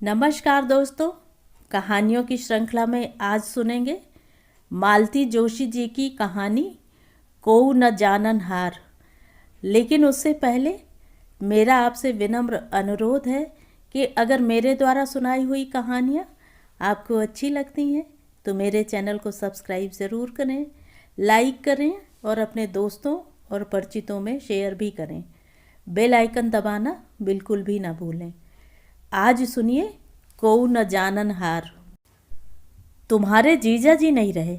नमस्कार दोस्तों, कहानियों की श्रृंखला में आज सुनेंगे मालती जोशी जी की कहानी कोऊ न जानन हार। लेकिन उससे पहले मेरा आपसे विनम्र अनुरोध है कि अगर मेरे द्वारा सुनाई हुई कहानियाँ आपको अच्छी लगती हैं तो मेरे चैनल को सब्सक्राइब ज़रूर करें, लाइक करें और अपने दोस्तों और परिचितों में शेयर भी करें। बेल आइकन दबाना बिल्कुल भी ना भूलें। आज सुनिए कोऊ न जानन हार। तुम्हारे जीजा जी नहीं रहे।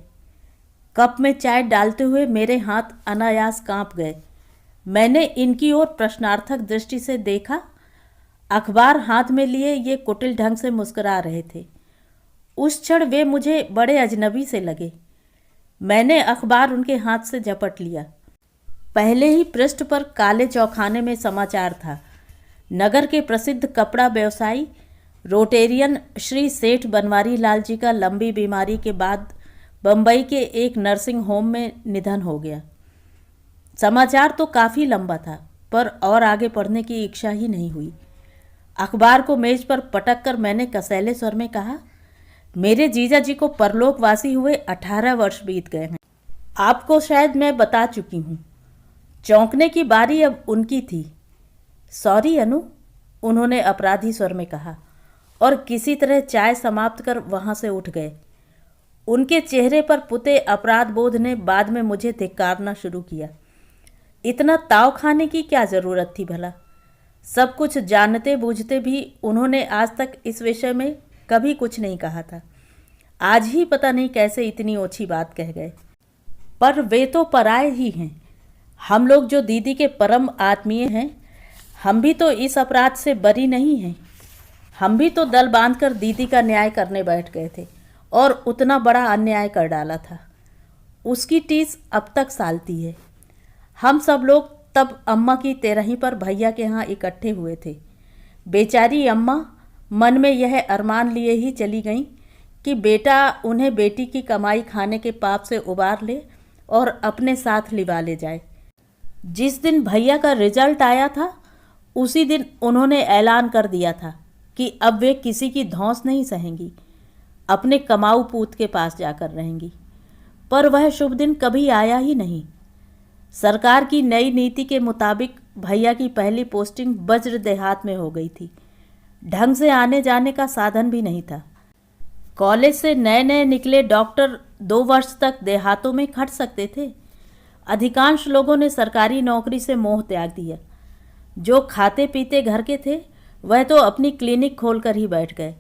कप में चाय डालते हुए मेरे हाथ अनायास कांप गए। मैंने इनकी ओर प्रश्नार्थक दृष्टि से देखा। अखबार हाथ में लिए ये कुटिल ढंग से मुस्कुरा रहे थे। उस क्षण वे मुझे बड़े अजनबी से लगे। मैंने अखबार उनके हाथ से झपट लिया। पहले ही पृष्ठ पर काले चौखाने में समाचार था। नगर के प्रसिद्ध कपड़ा व्यवसायी रोटेरियन श्री सेठ बनवारी लाल जी का लंबी बीमारी के बाद बम्बई के एक नर्सिंग होम में निधन हो गया। समाचार तो काफ़ी लंबा था, पर और आगे पढ़ने की इच्छा ही नहीं हुई। अखबार को मेज पर पटक कर मैंने कसैले स्वर में कहा, मेरे जीजा जी को परलोकवासी हुए 18 वर्ष बीत गए हैं। आपको शायद मैं बता चुकी हूँ। चौंकने की बारी अब उनकी थी। सॉरी अनु, उन्होंने अपराधी स्वर में कहा और किसी तरह चाय समाप्त कर वहाँ से उठ गए। उनके चेहरे पर पुते अपराध बोध ने बाद में मुझे धिक्कारना शुरू किया। इतना ताव खाने की क्या ज़रूरत थी भला? सब कुछ जानते बूझते भी उन्होंने आज तक इस विषय में कभी कुछ नहीं कहा था। आज ही पता नहीं कैसे इतनी ओछी बात कह गए। पर वे तो पराए ही हैं। हम लोग जो दीदी के परम आत्मीय हैं, हम भी तो इस अपराध से बरी नहीं हैं। हम भी तो दल बांधकर दीदी का न्याय करने बैठ गए थे और उतना बड़ा अन्याय कर डाला था। उसकी टीस अब तक सालती है। हम सब लोग तब अम्मा की तेरही पर भैया के यहाँ इकट्ठे हुए थे। बेचारी अम्मा मन में यह अरमान लिए ही चली गईं कि बेटा उन्हें बेटी की कमाई खाने के पाप से उबार ले और अपने साथ लिवा ले जाए। जिस दिन भैया का रिजल्ट आया था, उसी दिन उन्होंने ऐलान कर दिया था कि अब वे किसी की धौंस नहीं सहेंगी, अपने कमाऊ पूत के पास जाकर रहेंगी। पर वह शुभ दिन कभी आया ही नहीं। सरकार की नई नीति के मुताबिक भैया की पहली पोस्टिंग वज्र देहात में हो गई थी। ढंग से आने जाने का साधन भी नहीं था। कॉलेज से नए नए निकले डॉक्टर 2 वर्ष तक देहातों में खट सकते थे। अधिकांश लोगों ने सरकारी नौकरी से मोह त्याग दिया। जो खाते पीते घर के थे, वह तो अपनी क्लिनिक खोलकर ही बैठ गए।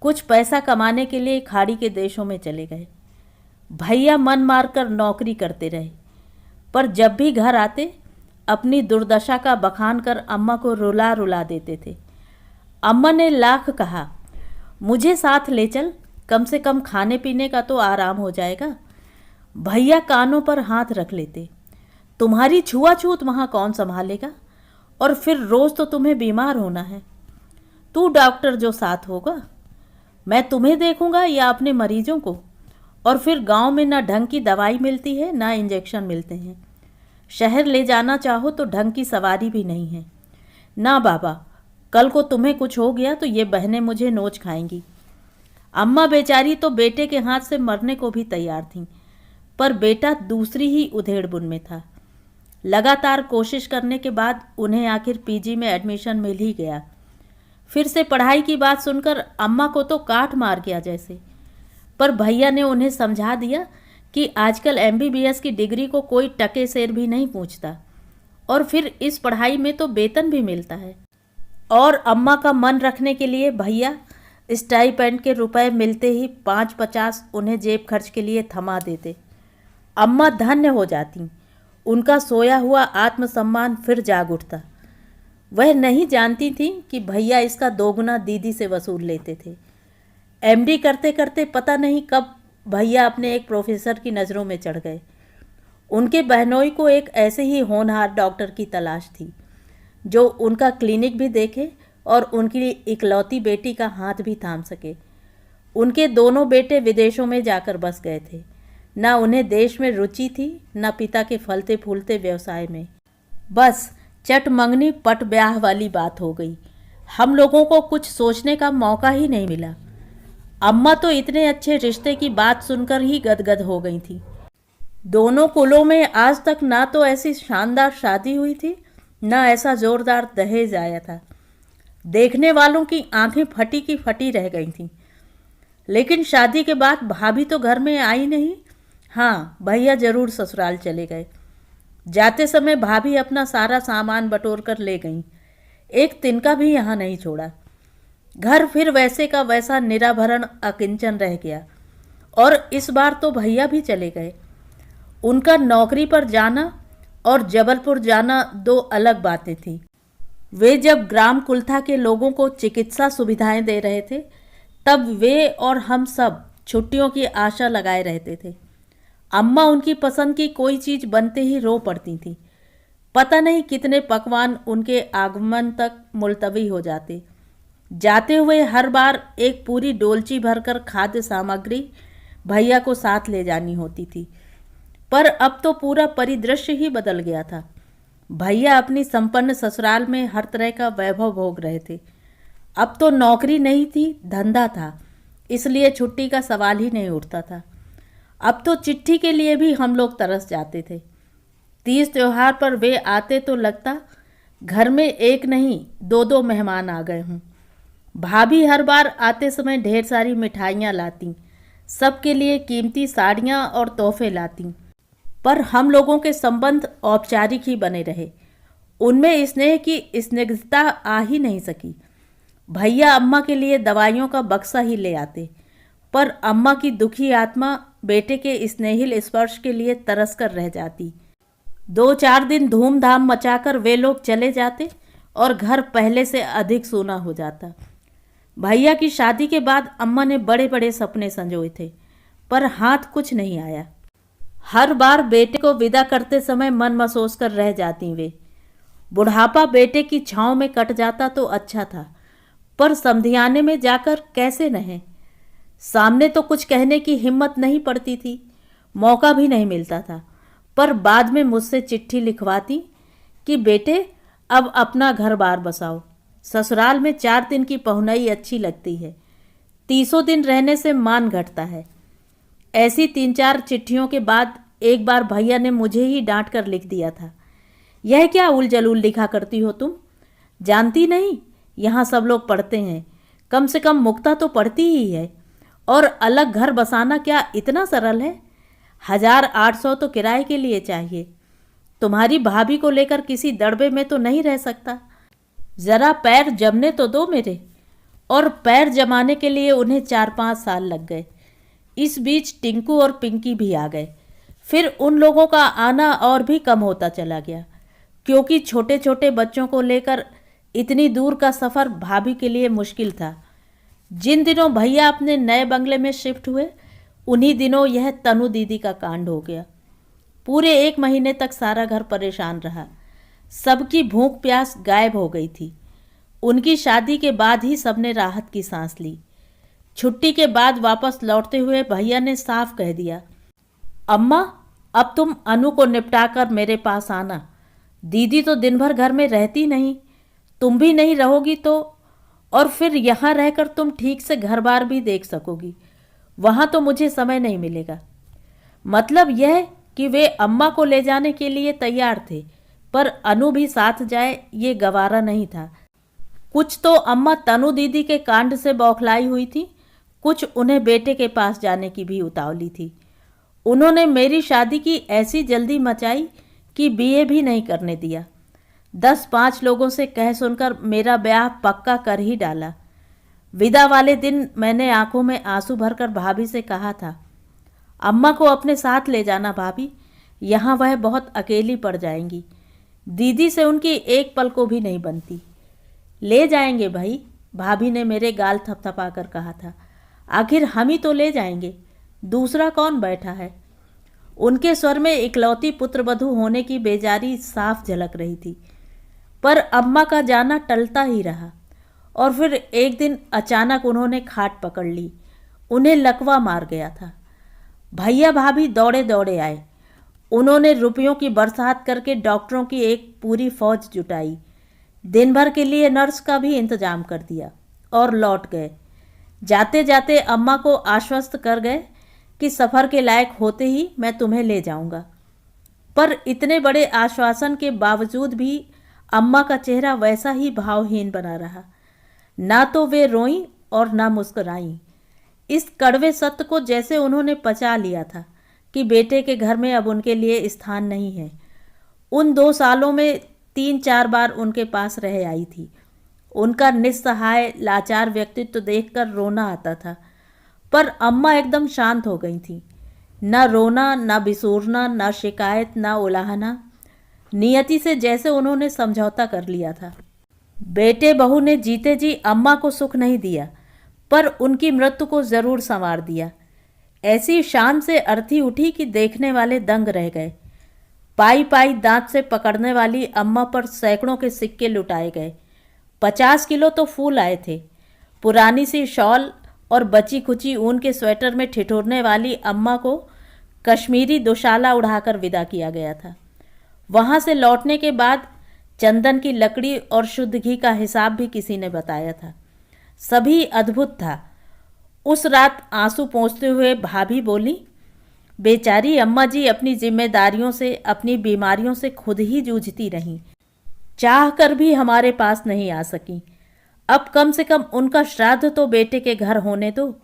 कुछ पैसा कमाने के लिए खाड़ी के देशों में चले गए। भैया मन मारकर नौकरी करते रहे, पर जब भी घर आते अपनी दुर्दशा का बखान कर अम्मा को रुला रुला देते थे। अम्मा ने लाख कहा, मुझे साथ ले चल, कम से कम खाने पीने का तो आराम हो जाएगा। भैया कानों पर हाथ रख लेते, तुम्हारी छुआछूत वहाँ कौन संभालेगा? और फिर रोज़ तो तुम्हें बीमार होना है। तू डॉक्टर जो साथ होगा, मैं तुम्हें देखूंगा या अपने मरीजों को? और फिर गांव में ना ढंग की दवाई मिलती है, ना इंजेक्शन मिलते हैं। शहर ले जाना चाहो तो ढंग की सवारी भी नहीं है। ना बाबा, कल को तुम्हें कुछ हो गया तो ये बहनें मुझे नोच खाएंगी। अम्मा बेचारी तो बेटे के हाथ से मरने को भी तैयार थीं, पर बेटा दूसरी ही उधेड़-बुन में था। लगातार कोशिश करने के बाद उन्हें आखिर पीजी में एडमिशन मिल ही गया। फिर से पढ़ाई की बात सुनकर अम्मा को तो काट मार गया जैसे। पर भैया ने उन्हें समझा दिया कि आजकल एमबीबीएस की डिग्री को कोई टके सेर भी नहीं पूछता, और फिर इस पढ़ाई में तो वेतन भी मिलता है। और अम्मा का मन रखने के लिए भैया स्टाइपेंड के रुपए मिलते ही 5-50 उन्हें जेब खर्च के लिए थमा देते। अम्मा धन्य हो जाती। उनका सोया हुआ आत्मसम्मान फिर जाग उठता। वह नहीं जानती थी कि भैया इसका दोगुना दीदी से वसूल लेते थे। एमडी करते करते पता नहीं कब भैया अपने एक प्रोफेसर की नज़रों में चढ़ गए। उनके बहनोई को एक ऐसे ही होनहार डॉक्टर की तलाश थी, जो उनका क्लिनिक भी देखे और उनकी इकलौती बेटी का हाथ भी थाम सके। उनके दोनों बेटे विदेशों में जाकर बस गए थे। ना उन्हें देश में रुचि थी, ना पिता के फलते फूलते व्यवसाय में। बस चट मंगनी पट ब्याह वाली बात हो गई। हम लोगों को कुछ सोचने का मौका ही नहीं मिला। अम्मा तो इतने अच्छे रिश्ते की बात सुनकर ही गदगद हो गई थी। दोनों कुलों में आज तक ना तो ऐसी शानदार शादी हुई थी, ना ऐसा जोरदार दहेज आया था। देखने वालों की आंखें फटी की फटी रह गई थीं। लेकिन शादी के बाद भाभी तो घर में आई नहीं। हाँ, भैया जरूर ससुराल चले गए। जाते समय भाभी अपना सारा सामान बटोर कर ले गईं। एक तिनका भी यहाँ नहीं छोड़ा। घर फिर वैसे का वैसा निराभरण अकिंचन रह गया। और इस बार तो भैया भी चले गए। उनका नौकरी पर जाना और जबलपुर जाना दो अलग बातें थी। वे जब ग्राम कुल्था के लोगों को चिकित्सा सुविधाएं दे रहे थे, तब वे और हम सब छुट्टियों की आशा लगाए रहते थे। अम्मा उनकी पसंद की कोई चीज़ बनते ही रो पड़ती थी। पता नहीं कितने पकवान उनके आगमन तक मुलतवी हो जाते। जाते हुए हर बार एक पूरी डोलची भरकर खाद्य सामग्री भैया को साथ ले जानी होती थी। पर अब तो पूरा परिदृश्य ही बदल गया था। भैया अपनी संपन्न ससुराल में हर तरह का वैभव भोग रहे थे। अब तो नौकरी नहीं थी, धंधा था, इसलिए छुट्टी का सवाल ही नहीं उठता था। अब तो चिट्ठी के लिए भी हम लोग तरस जाते थे। तीज त्योहार पर वे आते तो लगता घर में एक नहीं दो दो मेहमान आ गए हों। भाभी हर बार आते समय ढेर सारी मिठाइयाँ लाती, सबके लिए कीमती साड़ियाँ और तोहफे लाती। पर हम लोगों के संबंध औपचारिक ही बने रहे। उनमें स्नेह की स्निग्धता आ ही नहीं सकी। भैया अम्मा के लिए दवाइयों का बक्सा ही ले आते, पर अम्मा की दुखी आत्मा बेटे के स्नेहिल स्पर्श के लिए तरस कर रह जाती। 2-4 दिन धूमधाम मचाकर वे लोग चले जाते और घर पहले से अधिक सूना हो जाता। भैया की शादी के बाद अम्मा ने बड़े बड़े सपने संजोए थे, पर हाथ कुछ नहीं आया। हर बार बेटे को विदा करते समय मन महसूस कर रह जाती वे। बुढ़ापा बेटे की छांव में कट जाता तो अच्छा था, पर समधियाने में जाकर कैसे रहें। सामने तो कुछ कहने की हिम्मत नहीं पड़ती थी, मौका भी नहीं मिलता था। पर बाद में मुझसे चिट्ठी लिखवाती कि बेटे अब अपना घर बार बसाओ। ससुराल में 4 दिन की पहुनई अच्छी लगती है, 30 दिन रहने से मान घटता है। ऐसी 3-4 चिट्ठियों के बाद एक बार भैया ने मुझे ही डांट कर लिख दिया था, यह क्या उलझुल लिखा करती हो तुम? जानती नहीं यहाँ सब लोग पढ़ते हैं, कम से कम मुक्ता तो पढ़ती ही है। और अलग घर बसाना क्या इतना सरल है? 1800 तो किराए के लिए चाहिए। तुम्हारी भाभी को लेकर किसी दड़बे में तो नहीं रह सकता। ज़रा पैर जमने तो दो मेरे। और पैर जमाने के लिए उन्हें 4-5 साल लग गए। इस बीच टिंकू और पिंकी भी आ गए। फिर उन लोगों का आना और भी कम होता चला गया, क्योंकि छोटे छोटे बच्चों को लेकर इतनी दूर का सफ़र भाभी के लिए मुश्किल था। जिन दिनों भैया अपने नए बंगले में शिफ्ट हुए, उन्हीं दिनों यह तनु दीदी का कांड हो गया। पूरे 1 महीने तक सारा घर परेशान रहा। सबकी भूख प्यास गायब हो गई थी। उनकी शादी के बाद ही सबने राहत की सांस ली। छुट्टी के बाद वापस लौटते हुए भैया ने साफ कह दिया, अम्मा अब तुम अनु को निपटाकर मेरे पास आना। दीदी तो दिन भर घर में रहती नहीं, तुम भी नहीं रहोगी तो, और फिर यहाँ रहकर तुम ठीक से घर बार भी देख सकोगी। वहाँ तो मुझे समय नहीं मिलेगा। मतलब यह कि वे अम्मा को ले जाने के लिए तैयार थे, पर अनु भी साथ जाए ये गवारा नहीं था। कुछ तो अम्मा तनु दीदी के कांड से बौखलाई हुई थी, कुछ उन्हें बेटे के पास जाने की भी उतावली थी। उन्होंने मेरी शादी की ऐसी जल्दी मचाई कि बीए भी नहीं करने दिया। 10-5 लोगों से कह सुनकर मेरा ब्याह पक्का कर ही डाला। विदा वाले दिन मैंने आंखों में आंसू भरकर भाभी से कहा था, अम्मा को अपने साथ ले जाना भाभी, यहाँ वह बहुत अकेली पड़ जाएंगी। दीदी से उनकी एक पल को भी नहीं बनती। ले जाएंगे भाई, भाभी ने मेरे गाल थपथपा कर कहा था। आखिर हम ही तो ले जाएंगे, दूसरा कौन बैठा है। उनके स्वर में इकलौती पुत्रवधू होने की बेजारी साफ झलक रही थी। पर अम्मा का जाना टलता ही रहा और फिर एक दिन अचानक उन्होंने खाट पकड़ ली। उन्हें लकवा मार गया था। भैया भाभी दौड़े दौड़े आए। उन्होंने रुपयों की बरसात करके डॉक्टरों की एक पूरी फौज जुटाई। दिन भर के लिए नर्स का भी इंतजाम कर दिया और लौट गए। जाते जाते अम्मा को आश्वस्त कर गए कि सफ़र के लायक होते ही मैं तुम्हें ले जाऊंगा। पर इतने बड़े आश्वासन के बावजूद भी अम्मा का चेहरा वैसा ही भावहीन बना रहा। ना तो वे रोईं और ना मुस्कुराईं। इस कड़वे सत्य को जैसे उन्होंने पचा लिया था कि बेटे के घर में अब उनके लिए स्थान नहीं है। उन 2 सालों में 3-4 बार उनके पास रह आई थी। उनका निस्सहाय लाचार व्यक्तित्व देखकर रोना आता था, पर अम्मा एकदम शांत हो गई थी। न रोना, न बिसूरना, न शिकायत, न उलाहना। नियति से जैसे उन्होंने समझौता कर लिया था। बेटे बहू ने जीते जी अम्मा को सुख नहीं दिया, पर उनकी मृत्यु को जरूर संवार दिया। ऐसी शान से अर्थी उठी कि देखने वाले दंग रह गए। पाई पाई दांत से पकड़ने वाली अम्मा पर सैकड़ों के सिक्के लुटाए गए। 50 किलो तो फूल आए थे। पुरानी सी शॉल और बची खुची ऊन के स्वेटर में ठिठुरने वाली अम्मा को कश्मीरी दुशाला उड़ाकर विदा किया गया था। वहाँ से लौटने के बाद चंदन की लकड़ी और शुद्ध घी का हिसाब भी किसी ने बताया था। सभी अद्भुत था। उस रात आंसू पोंछते हुए भाभी बोली, बेचारी अम्मा जी अपनी जिम्मेदारियों से, अपनी बीमारियों से खुद ही जूझती रहीं, चाह कर भी हमारे पास नहीं आ सकी। अब कम से कम उनका श्राद्ध तो बेटे के घर होने दो,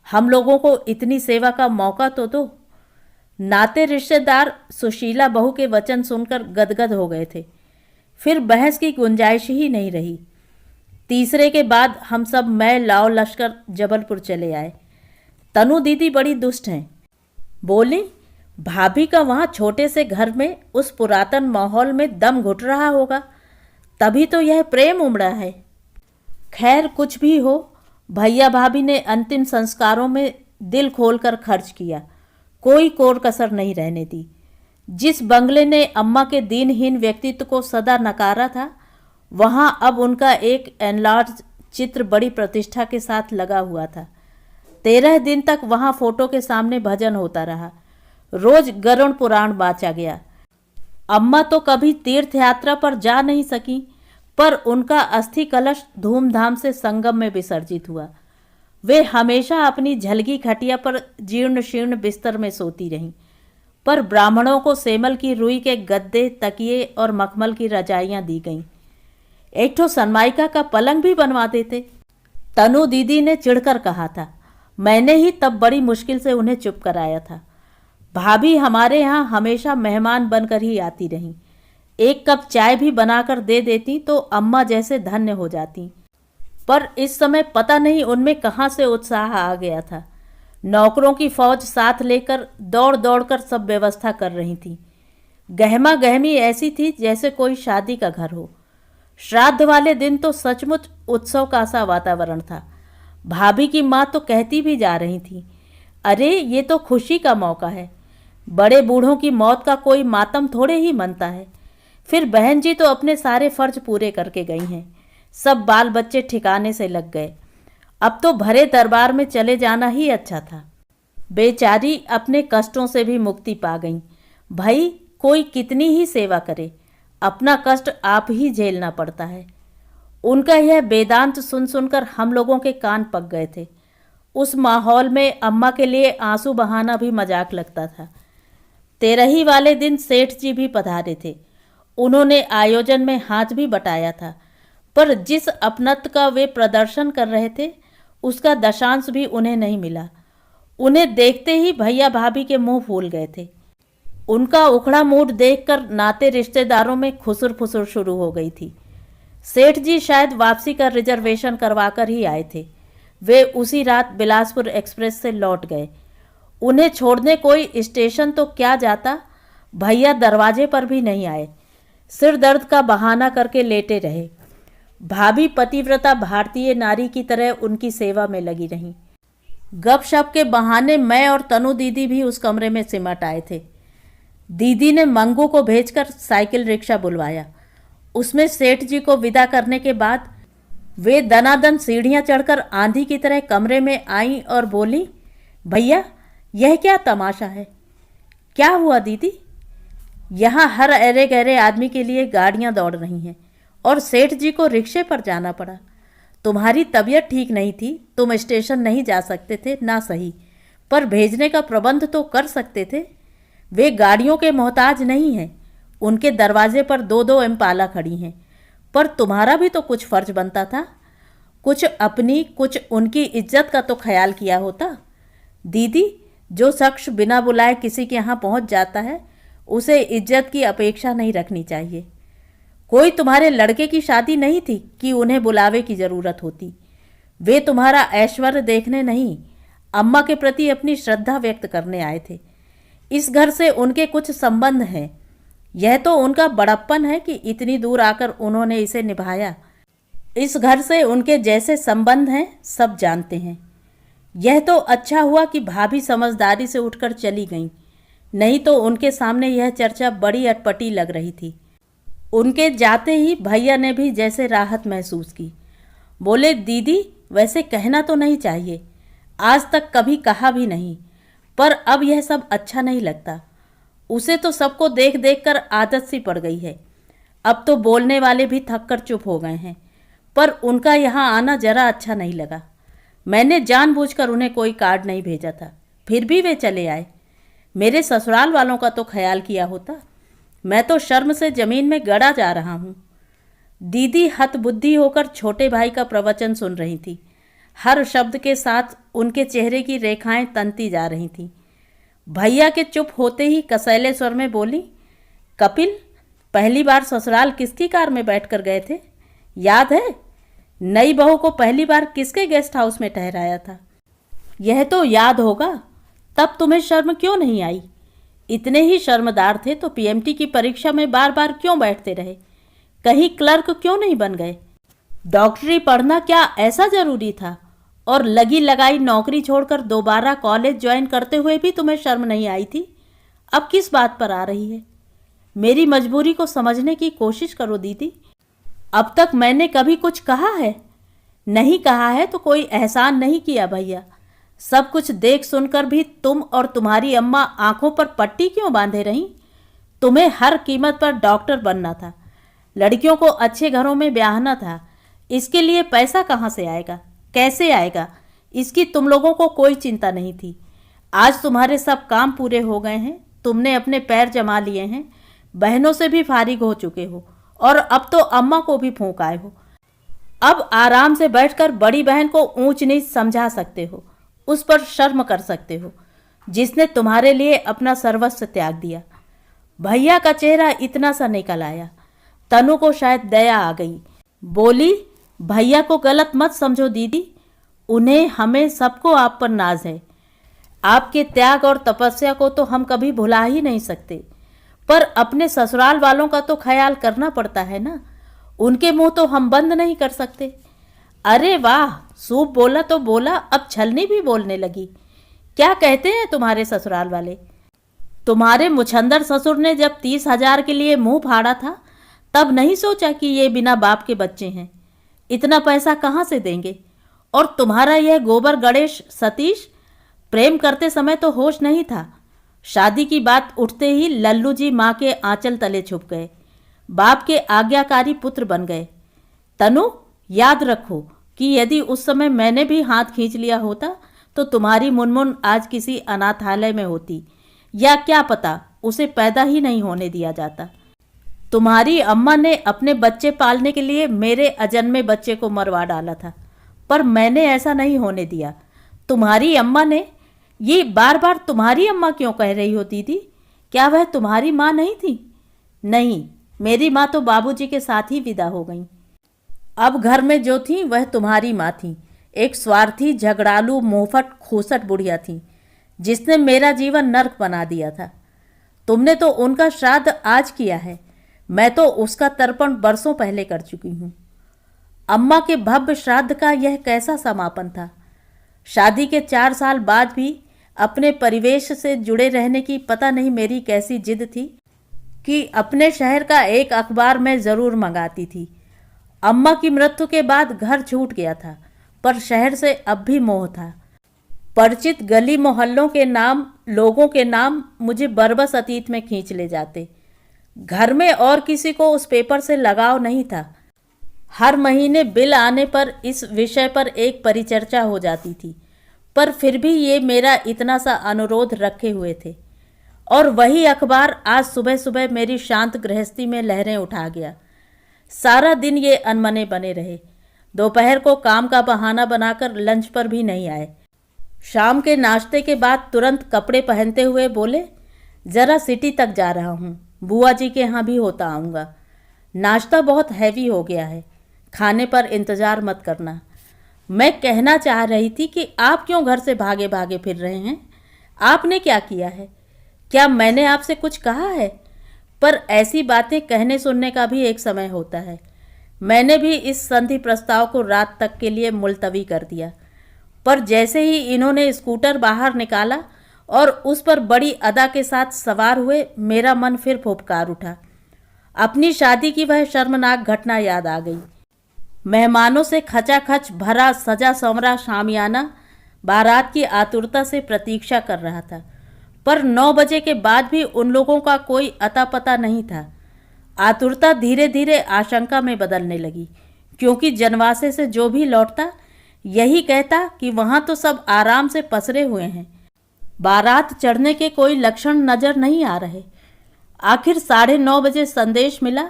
हम लोगों को इतनी सेवा का मौका तो दो। नाते रिश्तेदार सुशीला बहू के वचन सुनकर गदगद हो गए थे। फिर बहस की गुंजाइश ही नहीं रही। तीसरे के बाद हम सब मैं लाओ लश्कर जबलपुर चले आए। तनु दीदी बड़ी दुष्ट हैं। बोली, भाभी का वहाँ छोटे से घर में उस पुरातन माहौल में दम घुट रहा होगा, तभी तो यह प्रेम उमड़ा है। खैर कुछ भी हो, भैया भाभी ने अंतिम संस्कारों में दिल खोलकर खर्च किया, कोई कोर कसर नहीं रहने दी। जिस बंगले ने अम्मा के दीनहीन व्यक्तित्व को सदा नकारा था, वहाँ अब उनका एक एनलार्ज चित्र बड़ी प्रतिष्ठा के साथ लगा हुआ था। 13 दिन तक वहाँ फोटो के सामने भजन होता रहा। रोज गरुड़ पुराण बाँचा गया। अम्मा तो कभी तीर्थ यात्रा पर जा नहीं सकी, पर उनका अस्थि कलश धूमधाम से संगम में विसर्जित हुआ। वे हमेशा अपनी झलगी खटिया पर जीर्ण शीर्ण बिस्तर में सोती रहीं, पर ब्राह्मणों को सेमल की रुई के गद्दे, तकिए और मखमल की रजाइयाँ दी गईं। एक ठो सनमाइका का पलंग भी बनवा देते। तनु दीदी ने चिढ़कर कहा था। मैंने ही तब बड़ी मुश्किल से उन्हें चुप कराया था। भाभी हमारे यहाँ हमेशा मेहमान बनकर ही आती रहीं। एक कप चाय भी बनाकर दे देती तो अम्मा जैसे धन्य हो जाती। पर इस समय पता नहीं उनमें कहाँ से उत्साह आ गया था। नौकरों की फौज साथ लेकर दौड़ दौड़ कर सब व्यवस्था कर रही थी। गहमा गहमी ऐसी थी जैसे कोई शादी का घर हो। श्राद्ध वाले दिन तो सचमुच उत्सव का सा वातावरण था। भाभी की माँ तो कहती भी जा रही थी, अरे ये तो खुशी का मौका है, बड़े बूढ़ों की मौत का कोई मातम थोड़े ही मनता है। फिर बहन जी तो अपने सारे फर्ज पूरे करके गई हैं। सब बाल बच्चे ठिकाने से लग गए। अब तो भरे दरबार में चले जाना ही अच्छा था। बेचारी अपने कष्टों से भी मुक्ति पा गईं। भाई कोई कितनी ही सेवा करे, अपना कष्ट आप ही झेलना पड़ता है। उनका यह वेदांत सुन सुनकर हम लोगों के कान पक गए थे। उस माहौल में अम्मा के लिए आंसू बहाना भी मजाक लगता था। 13 वाले दिन सेठ जी भी पधारे थे। उन्होंने आयोजन में हाथ भी बटाया था, पर जिस अपनत्व का वे प्रदर्शन कर रहे थे उसका दशांश भी उन्हें नहीं मिला। उन्हें देखते ही भैया भाभी के मुंह फूल गए थे। उनका उखड़ा मूड देखकर नाते रिश्तेदारों में खुसुर फुसुर शुरू हो गई थी। सेठ जी शायद वापसी का रिजर्वेशन करवाकर ही आए थे। वे उसी रात बिलासपुर एक्सप्रेस से लौट गए। उन्हें छोड़ने कोई स्टेशन तो क्या जाता, भैया दरवाजे पर भी नहीं आए। सिर दर्द का बहाना करके लेटे रहे। भाभी पतिव्रता भारतीय नारी की तरह उनकी सेवा में लगी रहीं। गपशप के बहाने मैं और तनु दीदी भी उस कमरे में सिमट आए थे। दीदी ने मंगू को भेजकर साइकिल रिक्शा बुलवाया। उसमें सेठ जी को विदा करने के बाद वे दनादन सीढ़ियां चढ़कर आंधी की तरह कमरे में आईं और बोली, भैया यह क्या तमाशा है? क्या हुआ दीदी? यहाँ हर अरे गहरे आदमी के लिए गाड़ियाँ दौड़ रही हैं और सेठ जी को रिक्शे पर जाना पड़ा। तुम्हारी तबीयत ठीक नहीं थी, तुम स्टेशन नहीं जा सकते थे ना सही, पर भेजने का प्रबंध तो कर सकते थे। वे गाड़ियों के मोहताज नहीं हैं, उनके दरवाजे पर दो दो इम्पाला खड़ी हैं, पर तुम्हारा भी तो कुछ फर्ज बनता था। कुछ अपनी कुछ उनकी इज्जत का तो ख्याल किया होता। दीदी, जो शख्स बिना बुलाए किसी के यहाँ पहुँच जाता है उसे इज्जत की अपेक्षा नहीं रखनी चाहिए। कोई तुम्हारे लड़के की शादी नहीं थी कि उन्हें बुलावे की ज़रूरत होती। वे तुम्हारा ऐश्वर्य देखने नहीं, अम्मा के प्रति अपनी श्रद्धा व्यक्त करने आए थे। इस घर से उनके कुछ संबंध हैं। यह तो उनका बड़प्पन है कि इतनी दूर आकर उन्होंने इसे निभाया। इस घर से उनके जैसे संबंध हैं, सब जानते हैं। यह तो अच्छा हुआ कि भाभी समझदारी से उठकर चली गईं, नहीं तो उनके सामने यह चर्चा बड़ी अटपटी लग रही थी। उनके जाते ही भैया ने भी जैसे राहत महसूस की। बोले, दीदी वैसे कहना तो नहीं चाहिए, आज तक कभी कहा भी नहीं, पर अब यह सब अच्छा नहीं लगता। उसे तो सबको देख देख कर आदत सी पड़ गई है। अब तो बोलने वाले भी थक कर चुप हो गए हैं, पर उनका यहाँ आना जरा अच्छा नहीं लगा। मैंने जानबूझकर उन्हें कोई कार्ड नहीं भेजा था, फिर भी वे चले आए। मेरे ससुराल वालों का तो ख्याल किया होता। मैं तो शर्म से जमीन में गड़ा जा रहा हूँ। दीदी हतबुद्धि होकर छोटे भाई का प्रवचन सुन रही थी। हर शब्द के साथ उनके चेहरे की रेखाएं तनती जा रही थीं। भैया के चुप होते ही कसैले स्वर में बोली, कपिल, पहली बार ससुराल किसकी कार में बैठकर गए थे, याद है? नई बहू को पहली बार किसके गेस्ट हाउस में ठहराया था? यह तो याद होगा। तब तुम्हें शर्म क्यों नहीं आई? इतने ही शर्मदार थे तो पीएमटी की परीक्षा में बार बार क्यों बैठते रहे? कहीं क्लर्क क्यों नहीं बन गए? डॉक्टरी पढ़ना क्या ऐसा जरूरी था? और लगी लगाई नौकरी छोड़कर दोबारा कॉलेज ज्वाइन करते हुए भी तुम्हें शर्म नहीं आई थी? अब किस बात पर आ रही है? मेरी मजबूरी को समझने की कोशिश करो दीदी। अब तक मैंने कभी कुछ कहा है? नहीं कहा है तो कोई एहसान नहीं किया भैया। सब कुछ देख सुनकर भी तुम और तुम्हारी अम्मा आंखों पर पट्टी क्यों बांधे रहीं? तुम्हें हर कीमत पर डॉक्टर बनना था, लड़कियों को अच्छे घरों में ब्याहना था। इसके लिए पैसा कहाँ से आएगा, कैसे आएगा, इसकी तुम लोगों को कोई चिंता नहीं थी। आज तुम्हारे सब काम पूरे हो गए हैं, तुमने अपने पैर जमा लिए हैं, बहनों से भी फारिग हो चुके हो और अब तो अम्मा को भी फूंक आए हो। अब आराम से बैठकर बड़ी बहन को ऊंच नीच समझा सकते हो, उस पर शर्म कर सकते हो जिसने तुम्हारे लिए अपना सर्वस्व त्याग दिया। भैया का चेहरा इतना सा निकल आया। तनु को शायद दया आ गई। बोली, भैया को गलत मत समझो दीदी, उन्हें हमें सबको आप पर नाज है। आपके त्याग और तपस्या को तो हम कभी भुला ही नहीं सकते, पर अपने ससुराल वालों का तो ख्याल करना पड़ता है ना। उनके मुंह तो हम बंद नहीं कर सकते। अरे वाह, सूप बोला तो बोला, अब छलनी भी बोलने लगी। क्या कहते हैं तुम्हारे ससुराल वाले? तुम्हारे मुछंदर ससुर ने जब 30,000 के लिए मुंह फाड़ा था तब नहीं सोचा कि ये बिना बाप के बच्चे हैं, इतना पैसा कहाँ से देंगे? और तुम्हारा यह गोबर गणेश सतीश, प्रेम करते समय तो होश नहीं था, शादी की बात उठते ही लल्लू जी माँ के आंचल तले छुप गए, बाप के आज्ञाकारी पुत्र बन गए। तनु, याद रखो कि यदि उस समय मैंने भी हाथ खींच लिया होता तो तुम्हारी मुनमुन आज किसी अनाथालय में होती, या क्या पता उसे पैदा ही नहीं होने दिया जाता। तुम्हारी अम्मा ने अपने बच्चे पालने के लिए मेरे अजन्मे बच्चे को मरवा डाला था, पर मैंने ऐसा नहीं होने दिया। तुम्हारी अम्मा ने, ये बार बार तुम्हारी अम्मा क्यों कह रही हो दीदी? क्या वह तुम्हारी माँ नहीं थी? नहीं, मेरी माँ तो बाबूजी के साथ ही विदा हो गई। अब घर में जो थी वह तुम्हारी माँ थी, एक स्वार्थी, झगड़ालू, मोहफट, खोसट बुढ़िया थी जिसने मेरा जीवन नर्क बना दिया था। तुमने तो उनका श्राद्ध आज किया है, मैं तो उसका तर्पण बरसों पहले कर चुकी हूँ। अम्मा के भव्य श्राद्ध का यह कैसा समापन था? शादी के 4 साल बाद भी अपने परिवेश से जुड़े रहने की पता नहीं मेरी कैसी जिद थी कि अपने शहर का एक अखबार मैं ज़रूर मंगाती थी। अम्मा की मृत्यु के बाद घर छूट गया था, पर शहर से अब भी मोह था। परिचित गली मोहल्लों के नाम, लोगों के नाम मुझे बरबस अतीत में खींच ले जाते। घर में और किसी को उस पेपर से लगाव नहीं था, हर महीने बिल आने पर इस विषय पर एक परिचर्चा हो जाती थी, पर फिर भी ये मेरा इतना सा अनुरोध रखे हुए थे। और वही अखबार आज सुबह सुबह मेरी शांत गृहस्थी में लहरें उठा गया। सारा दिन ये अनमने बने रहे। दोपहर को काम का बहाना बनाकर लंच पर भी नहीं आए। शाम के नाश्ते के बाद तुरंत कपड़े पहनते हुए बोले, ज़रा सिटी तक जा रहा हूँ, बुआ जी के यहाँ भी होता आऊँगा। नाश्ता बहुत हैवी हो गया है, खाने पर इंतज़ार मत करना। मैं कहना चाह रही थी कि आप क्यों घर से भागे भागे फिर रहे हैं? आपने क्या किया है? क्या मैंने आपसे कुछ कहा है? पर ऐसी बातें कहने सुनने का भी एक समय होता है। मैंने भी इस संधि प्रस्ताव को रात तक के लिए मुलतवी कर दिया, पर जैसे ही इन्होंने स्कूटर बाहर निकाला और उस पर बड़ी अदा के साथ सवार हुए, मेरा मन फिर फुफकार उठा। अपनी शादी की वह शर्मनाक घटना याद आ गई। मेहमानों से खचाखच भरा सजा संवरा शामियाना बारात की आतुरता से प्रतीक्षा कर रहा था, पर 9 बजे के बाद भी उन लोगों का कोई अता पता नहीं था। आतुरता धीरे धीरे आशंका में बदलने लगी, क्योंकि जनवासे से जो भी लौटता यही कहता कि वहाँ तो सब आराम से पसरे हुए हैं, बारात चढ़ने के कोई लक्षण नजर नहीं आ रहे। आखिर 9:30 बजे संदेश मिला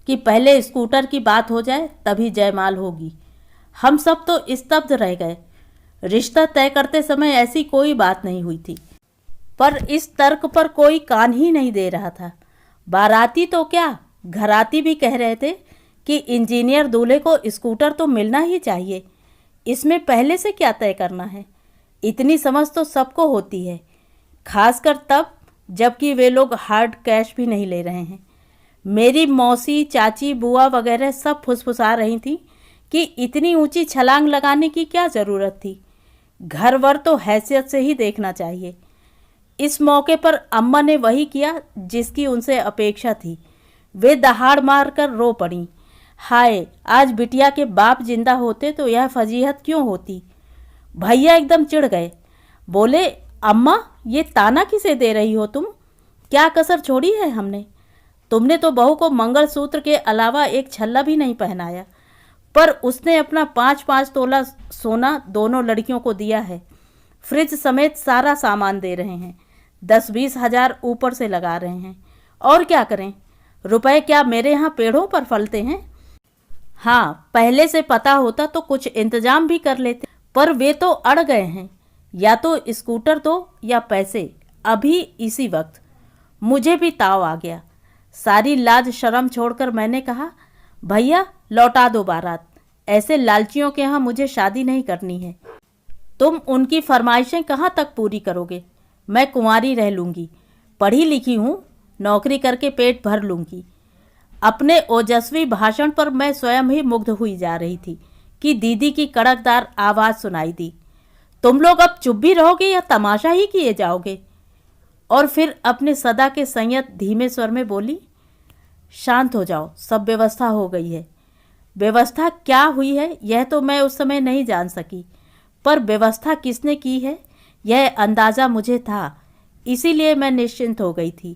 कि पहले स्कूटर की बात हो जाए तभी जयमाल होगी। हम सब तो स्तब्ध रह गए। रिश्ता तय करते समय ऐसी कोई बात नहीं हुई थी, पर इस तर्क पर कोई कान ही नहीं दे रहा था। बाराती तो क्या, घराती भी कह रहे थे कि इंजीनियर दूल्हे को स्कूटर तो मिलना ही चाहिए। इसमें पहले से क्या तय करना है? इतनी समझ तो सबको होती है, खासकर तब जबकि वे लोग हार्ड कैश भी नहीं ले रहे हैं। मेरी मौसी, चाची, बुआ वगैरह सब फुसफुसा रही थी कि इतनी ऊंची छलांग लगाने की क्या ज़रूरत थी, घर वर तो हैसियत से ही देखना चाहिए। इस मौके पर अम्मा ने वही किया जिसकी उनसे अपेक्षा थी। वे दहाड़ मार कर रो पड़ी। हाय, आज बिटिया के बाप जिंदा होते तो यह फजीहत क्यों होती। भैया एकदम चिढ़ गए, बोले, अम्मा ये ताना किसे दे रही हो तुम? क्या कसर छोड़ी है हमने? तुमने तो बहू को मंगलसूत्र के अलावा एक छल्ला भी नहीं पहनाया, पर उसने अपना 5-5 तोला सोना दोनों लड़कियों को दिया है। फ्रिज समेत सारा सामान दे रहे हैं, 10-20 हजार ऊपर से लगा रहे हैं। और क्या करें? रुपए क्या मेरे यहाँ पेड़ों पर फलते हैं? हाँ, पहले से पता होता तो कुछ इंतजाम भी कर लेते, पर वे तो अड़ गए हैं। या तो स्कूटर दो या पैसे, अभी इसी वक्त। मुझे भी ताव आ गया। सारी लाज शर्म छोड़कर मैंने कहा, भैया लौटा दो बारात, ऐसे लालचियों के यहाँ मुझे शादी नहीं करनी है। तुम उनकी फरमाइशें कहाँ तक पूरी करोगे? मैं कुंवारी रह लूँगी, पढ़ी लिखी हूँ, नौकरी करके पेट भर लूँगी। अपने ओजस्वी भाषण पर मैं स्वयं ही मुग्ध हुई जा रही थी कि दीदी की कड़कदार आवाज़ सुनाई दी, तुम लोग अब चुप भी रहोगे या तमाशा ही किए जाओगे? और फिर अपने सदा के संयत धीमे स्वर में बोली, शांत हो जाओ, सब व्यवस्था हो गई है। व्यवस्था क्या हुई है यह तो मैं उस समय नहीं जान सकी, पर व्यवस्था किसने की है यह अंदाज़ा मुझे था, इसीलिए मैं निश्चिंत हो गई थी।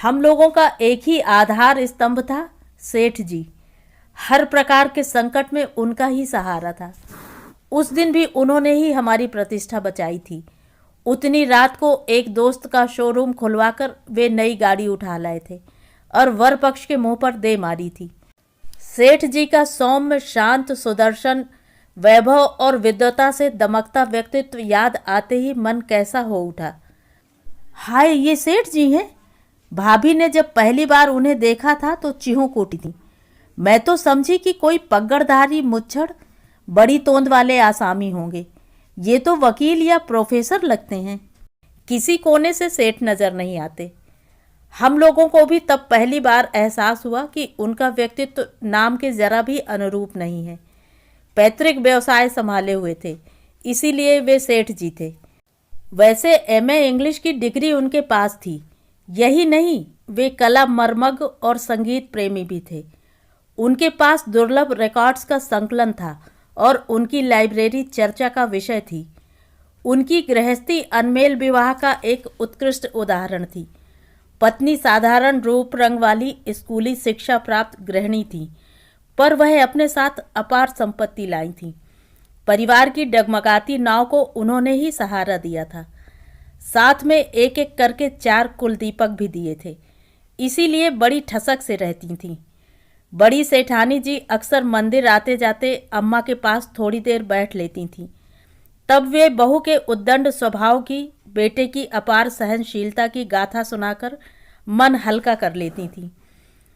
हम लोगों का एक ही आधार स्तंभ था, सेठ जी। हर प्रकार के संकट में उनका ही सहारा था। उस दिन भी उन्होंने ही हमारी प्रतिष्ठा बचाई थी। उतनी रात को एक दोस्त का शोरूम खुलवाकर वे नई गाड़ी उठा लाए थे और वर पक्ष के मुंह पर दे मारी थी। सेठ जी का सौम्य, शांत, सुदर्शन, वैभव और विद्वता से दमकता व्यक्तित्व याद आते ही मन कैसा हो उठा। हाय, ये सेठ जी हैं? भाभी ने जब पहली बार उन्हें देखा था तो चिहूक उठी थी। मैं तो समझी कि कोई पगड़धारी, मुच्छड़, बड़ी तोंद वाले आसामी होंगे। ये तो वकील या प्रोफेसर लगते हैं। किसी कोने से सेठ नजर नहीं आते। हम लोगों को भी तब पहली बार एहसास हुआ कि उनका व्यक्तित्व नाम के जरा भी अनुरूप नहीं है। पैतृक व्यवसाय संभाले हुए थे, इसीलिए वे सेठ जी थे। वैसे एमए इंग्लिश की डिग्री उनके पास थी। यही नहीं, वे कला मर्मज्ञ और संगीत प्रेमी भी थे। उनके पास दुर्लभ रिकॉर्ड्स का संकलन था और उनकी लाइब्रेरी चर्चा का विषय थी। उनकी गृहस्थी अनमेल विवाह का एक उत्कृष्ट उदाहरण थी। पत्नी साधारण रूप रंग वाली स्कूली शिक्षा प्राप्त गृहिणी थी, पर वह अपने साथ अपार संपत्ति लाई थीं। परिवार की डगमगाती नाव को उन्होंने ही सहारा दिया था। साथ में एक एक करके 4 कुलदीपक भी दिए थे, इसीलिए बड़ी ठसक से रहती थीं। बड़ी सेठानी जी अक्सर मंदिर आते जाते अम्मा के पास थोड़ी देर बैठ लेती थीं। तब वे बहू के उद्दंड स्वभाव की, बेटे की अपार सहनशीलता की गाथा सुनाकर मन हल्का कर लेती थीं।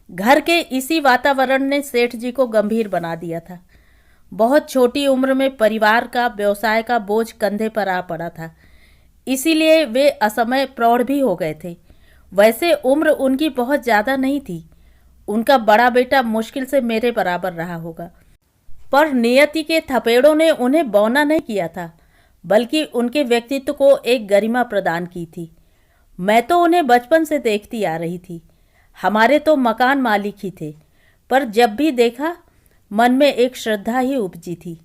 घर के इसी वातावरण ने सेठ जी को गंभीर बना दिया था। बहुत छोटी उम्र में परिवार का, व्यवसाय का बोझ कंधे पर आ पड़ा था, इसीलिए वे असमय प्रौढ़ भी हो गए थे। वैसे उम्र उनकी बहुत ज़्यादा नहीं थी। उनका बड़ा बेटा मुश्किल से मेरे बराबर रहा होगा, पर नियति के थपेड़ों ने उन्हें बौना नहीं किया था, बल्कि उनके व्यक्तित्व को एक गरिमा प्रदान की थी। मैं तो उन्हें बचपन से देखती आ रही थी। हमारे तो मकान मालिक ही थे, पर जब भी देखा मन में एक श्रद्धा ही उपजी थी।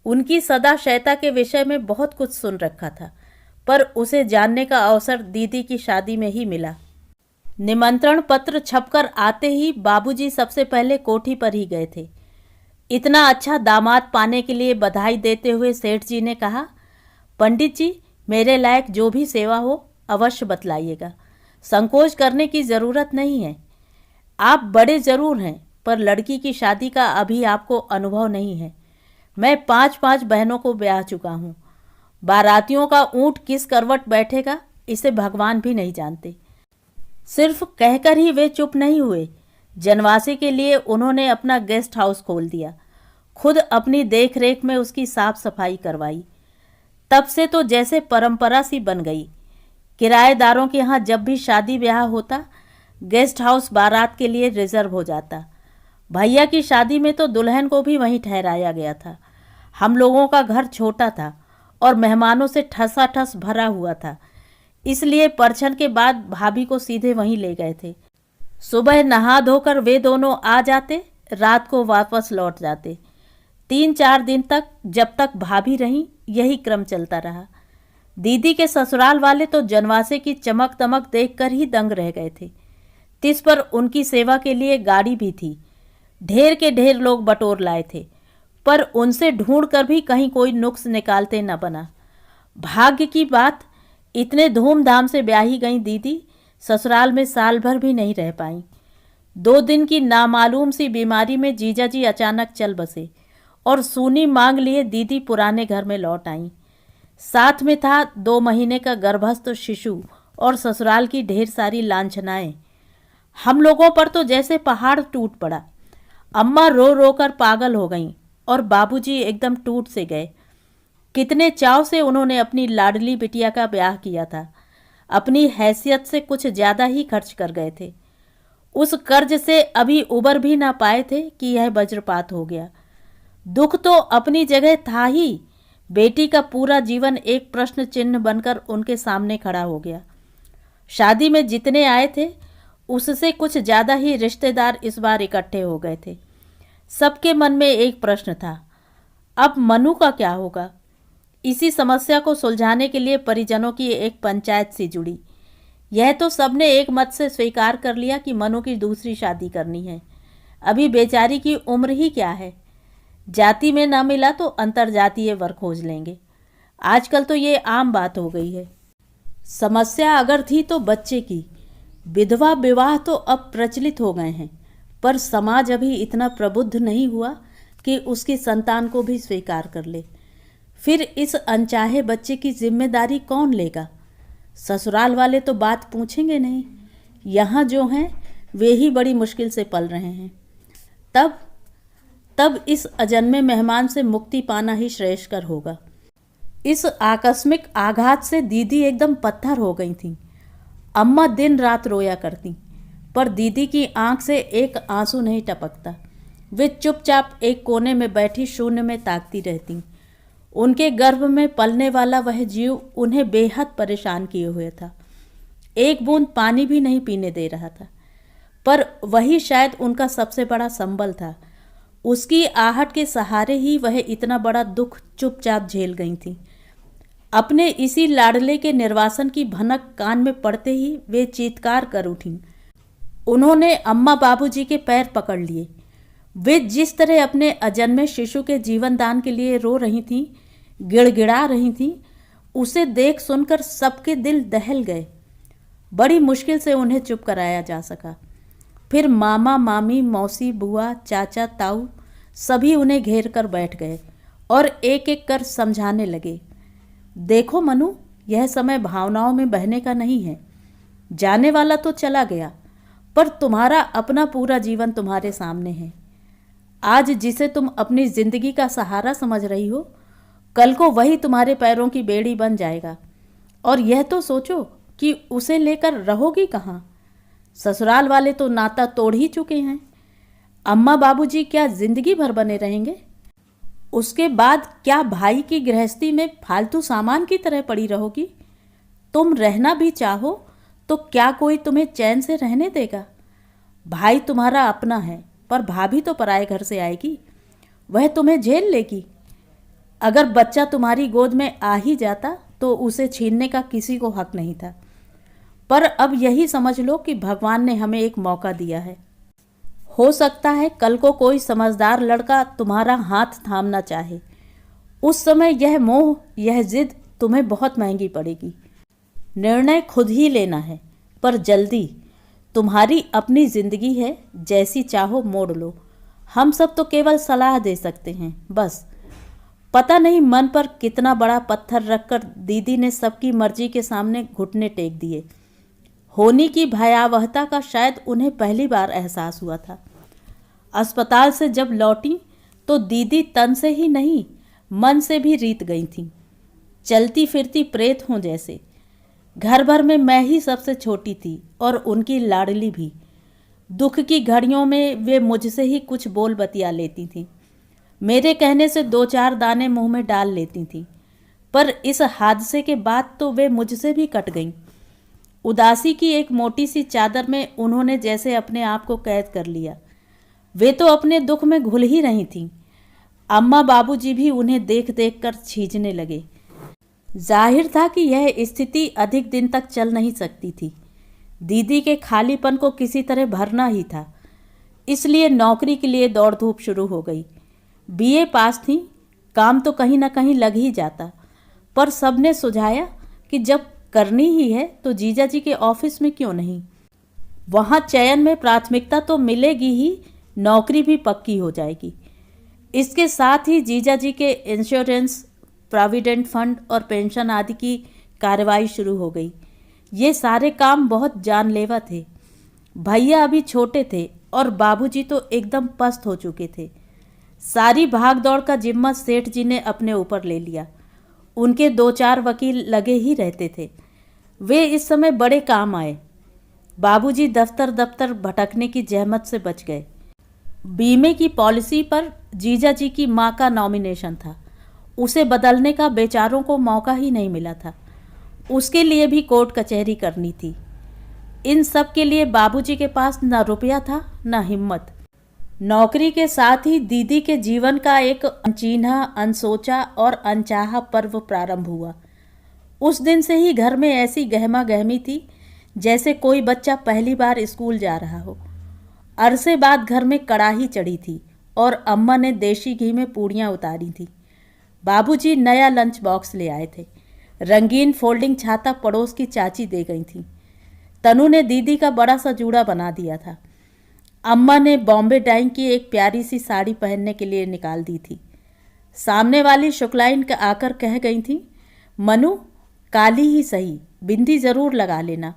उनकी सदा शयता के विषय में बहुत कुछ सुन रखा था, पर उसे जानने का अवसर दीदी की शादी में ही मिला। निमंत्रण पत्र छपकर आते ही बाबूजी सबसे पहले कोठी पर ही गए थे। इतना अच्छा दामाद पाने के लिए बधाई देते हुए सेठ जी ने कहा, पंडित जी, मेरे लायक जो भी सेवा हो अवश्य बतलाइएगा। संकोच करने की ज़रूरत नहीं है। आप बड़े ज़रूर हैं, पर लड़की की शादी का अभी आपको अनुभव नहीं है। मैं 5-5 बहनों को ब्याह चुका हूँ। बारातियों का ऊँट किस करवट बैठेगा इसे भगवान भी नहीं जानते। सिर्फ कहकर ही वे चुप नहीं हुए। जनवासे के लिए उन्होंने अपना गेस्ट हाउस खोल दिया, खुद अपनी देख रेख में उसकी साफ सफाई करवाई। तब से तो जैसे परंपरा सी बन गई। किराएदारों के यहाँ जब भी शादी ब्याह होता, गेस्ट हाउस बारात के लिए रिजर्व हो जाता। भैया की शादी में तो दुल्हन को भी वहीं ठहराया गया था। हम लोगों का घर छोटा था और मेहमानों से ठसाठस भरा हुआ था, इसलिए परछन के बाद भाभी को सीधे वहीं ले गए थे। सुबह नहा धोकर वे दोनों आ जाते, रात को वापस लौट जाते। 3-4 दिन तक, जब तक भाभी रहीं, यही क्रम चलता रहा। दीदी के ससुराल वाले तो जनवासे की चमक दमक देखकर ही दंग रह गए थे। तिस पर उनकी सेवा के लिए गाड़ी भी थी। ढेर के ढेर लोग बटोर लाए थे, पर उनसे ढूंढ कर भी कहीं कोई नुक्स निकालते न बना। भाग्य की बात, इतने धूमधाम से ब्याही गई दीदी ससुराल में साल भर भी नहीं रह पाई। 2 दिन की नामालूम सी बीमारी में जीजा जी अचानक चल बसे और सूनी मांग लिए दीदी पुराने घर में लौट आईं। साथ में था 2 महीने का गर्भस्थ शिशु और ससुराल की ढेर सारी लांछनाएं। हम लोगों पर तो जैसे पहाड़ टूट पड़ा। अम्मा रो रो कर पागल हो गईं और बाबूजी एकदम टूट से गए। कितने चाव से उन्होंने अपनी लाडली बिटिया का ब्याह किया था। अपनी हैसियत से कुछ ज़्यादा ही खर्च कर गए थे। उस कर्ज से अभी उबर भी ना पाए थे कि यह वज्रपात हो गया। दुख तो अपनी जगह था ही, बेटी का पूरा जीवन एक प्रश्न चिन्ह बनकर उनके सामने खड़ा हो गया। शादी में जितने आए थे उससे कुछ ज़्यादा ही रिश्तेदार इस बार इकट्ठे हो गए थे। सबके मन में एक प्रश्न था, अब मनु का क्या होगा। इसी समस्या को सुलझाने के लिए परिजनों की एक पंचायत सी जुड़ी। यह तो सबने एक मत से स्वीकार कर लिया कि मनु की दूसरी शादी करनी है। अभी बेचारी की उम्र ही क्या है। जाति में ना मिला तो अंतरजातीय वर खोज लेंगे। आजकल तो ये आम बात हो गई है। समस्या अगर थी तो बच्चे की। विधवा विवाह तो अब प्रचलित हो गए हैं, पर समाज अभी इतना प्रबुद्ध नहीं हुआ कि उसकी संतान को भी स्वीकार कर ले। फिर इस अनचाहे बच्चे की जिम्मेदारी कौन लेगा। ससुराल वाले तो बात पूछेंगे नहीं। यहाँ जो हैं वे ही बड़ी मुश्किल से पल रहे हैं। तब इस अजन्मे मेहमान से मुक्ति पाना ही श्रेयस्कर होगा। इस आकस्मिक आघात से दीदी एकदम पत्थर हो गई थीं। अम्मा दिन रात रोया करती, पर दीदी की आंख से एक आंसू नहीं टपकता। वे चुपचाप एक कोने में बैठी शून्य में ताकती रहती। उनके गर्भ में पलने वाला वह जीव उन्हें बेहद परेशान किए हुए था। एक बूंद पानी भी नहीं पीने दे रहा था, पर वही शायद उनका सबसे बड़ा संबल था। उसकी आहट के सहारे ही वह इतना बड़ा दुख चुपचाप झेल गई थी। अपने इसी लाडले के निर्वासन की भनक कान में पड़ते ही वे चीत्कार कर उठीं। उन्होंने अम्मा बाबूजी के पैर पकड़ लिए। वे जिस तरह अपने अजन्मे शिशु के जीवन दान के लिए रो रही थीं, गिड़गिड़ा रही थीं, उसे देख सुनकर सबके दिल दहल गए। बड़ी मुश्किल से उन्हें चुप कराया जा सका। फिर मामा, मामी, मौसी, बुआ, चाचा, ताऊ सभी उन्हें घेर कर बैठ गए और एक एक कर समझाने लगे। देखो मनु, यह समय भावनाओं में बहने का नहीं है। जाने वाला तो चला गया, पर तुम्हारा अपना पूरा जीवन तुम्हारे सामने है। आज जिसे तुम अपनी जिंदगी का सहारा समझ रही हो, कल को वही तुम्हारे पैरों की बेड़ी बन जाएगा। और यह तो सोचो कि उसे लेकर रहोगी कहाँ। ससुराल वाले तो नाता तोड़ ही चुके हैं। अम्मा बाबूजी क्या जिंदगी भर बने रहेंगे? उसके बाद क्या भाई की गृहस्थी में फालतू सामान की तरह पड़ी रहोगी? तुम रहना भी चाहो तो क्या कोई तुम्हें चैन से रहने देगा? भाई तुम्हारा अपना है, पर भाभी तो पराए घर से आएगी, वह तुम्हें झेल लेगी। अगर बच्चा तुम्हारी गोद में आ ही जाता तो उसे छीनने का किसी को हक नहीं था। पर अब यही समझ लो कि भगवान ने हमें एक मौका दिया है। हो सकता है कल को कोई समझदार लड़का तुम्हारा हाथ थामना चाहे। उस समय यह मोह, यह जिद तुम्हें बहुत महंगी पड़ेगी। निर्णय खुद ही लेना है, पर जल्दी। तुम्हारी अपनी जिंदगी है, जैसी चाहो मोड़ लो। हम सब तो केवल सलाह दे सकते हैं, बस। पता नहीं मन पर कितना बड़ा पत्थर रखकर दीदी ने सबकी मर्जी के सामने घुटने टेक दिए। होनी की भयावहता का शायद उन्हें पहली बार एहसास हुआ था। अस्पताल से जब लौटी तो दीदी तन से ही नहीं, मन से भी रीत गई थीं। चलती फिरती प्रेत हों जैसे। घर भर में मैं ही सबसे छोटी थी और उनकी लाडली भी। दुख की घड़ियों में वे मुझसे ही कुछ बोल बतिया लेती थीं। मेरे कहने से दो चार दाने मुंह में डाल लेती थीं। पर इस हादसे के बाद तो वे मुझसे भी कट गईं। उदासी की एक मोटी सी चादर में उन्होंने जैसे अपने आप को कैद कर लिया। वे तो अपने दुख में घुल ही रही थीं। अम्मा बाबूजी भी उन्हें देख देख कर छींचने लगे। जाहिर था कि यह स्थिति अधिक दिन तक चल नहीं सकती थी। दीदी के खालीपन को किसी तरह भरना ही था। इसलिए नौकरी के लिए दौड़ धूप शुरू हो गई। बीए पास थी, काम तो कहीं ना कहीं लग ही जाता। पर सबने सुझाया कि जब करनी ही है तो जीजा जी के ऑफिस में क्यों नहीं। वहाँ चयन में प्राथमिकता तो मिलेगी ही, नौकरी भी पक्की हो जाएगी। इसके साथ ही जीजा जी के इंश्योरेंस, प्रोविडेंट फंड और पेंशन आदि की कार्रवाई शुरू हो गई। ये सारे काम बहुत जानलेवा थे। भैया अभी छोटे थे और बाबूजी तो एकदम पस्त हो चुके थे। सारी भागदौड़ का जिम्मा सेठ जी ने अपने ऊपर ले लिया। उनके दो चार वकील लगे ही रहते थे। वे इस समय बड़े काम आए। बाबूजी दफ्तर दफ्तर भटकने की जहमत से बच गए। बीमे की पॉलिसी पर जीजा जी की माँ का नॉमिनेशन था। उसे बदलने का बेचारों को मौका ही नहीं मिला था। उसके लिए भी कोर्ट कचहरी करनी थी। इन सब के लिए बाबूजी के पास न रुपया था न हिम्मत। नौकरी के साथ ही दीदी के जीवन का एक अनचिन्हा, अनसोचा और अनचाहा पर्व प्रारंभ हुआ। उस दिन से ही घर में ऐसी गहमा गहमी थी जैसे कोई बच्चा पहली बार स्कूल जा रहा हो। अरसे बाद घर में कड़ाही चढ़ी थी और अम्मा ने देशी घी में पूड़ियाँ उतारी थी। बाबूजी नया लंच बॉक्स ले आए थे। रंगीन फोल्डिंग छाता पड़ोस की चाची दे गई थी। तनु ने दीदी का बड़ा सा जूड़ा बना दिया था। अम्मा ने बॉम्बे डाइंग की एक प्यारी सी साड़ी पहनने के लिए निकाल दी थी। सामने वाली शुक्लाइन आकर कह गई थी, मनु, काली ही सही, बिंदी ज़रूर लगा लेना।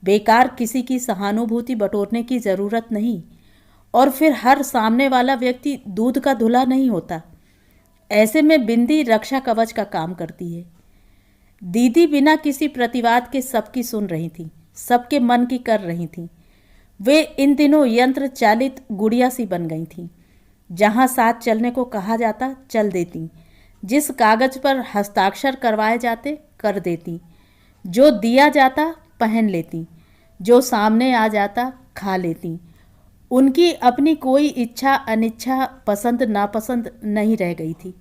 बेकार किसी की सहानुभूति बटोरने की ज़रूरत नहीं। और फिर हर सामने वाला व्यक्ति दूध का धुला नहीं होता। ऐसे में बिंदी रक्षा कवच का काम करती है। दीदी बिना किसी प्रतिवाद के सबकी सुन रही थी, सबके मन की कर रही थी। वे इन दिनों यंत्र चालित गुड़िया सी बन गई थीं। जहाँ साथ चलने को कहा जाता चल देती, जिस कागज पर हस्ताक्षर करवाए जाते कर देती, जो दिया जाता पहन लेती, जो सामने आ जाता खा लेती। उनकी अपनी कोई इच्छा अनिच्छा, पसंद नापसंद नहीं रह गई थी।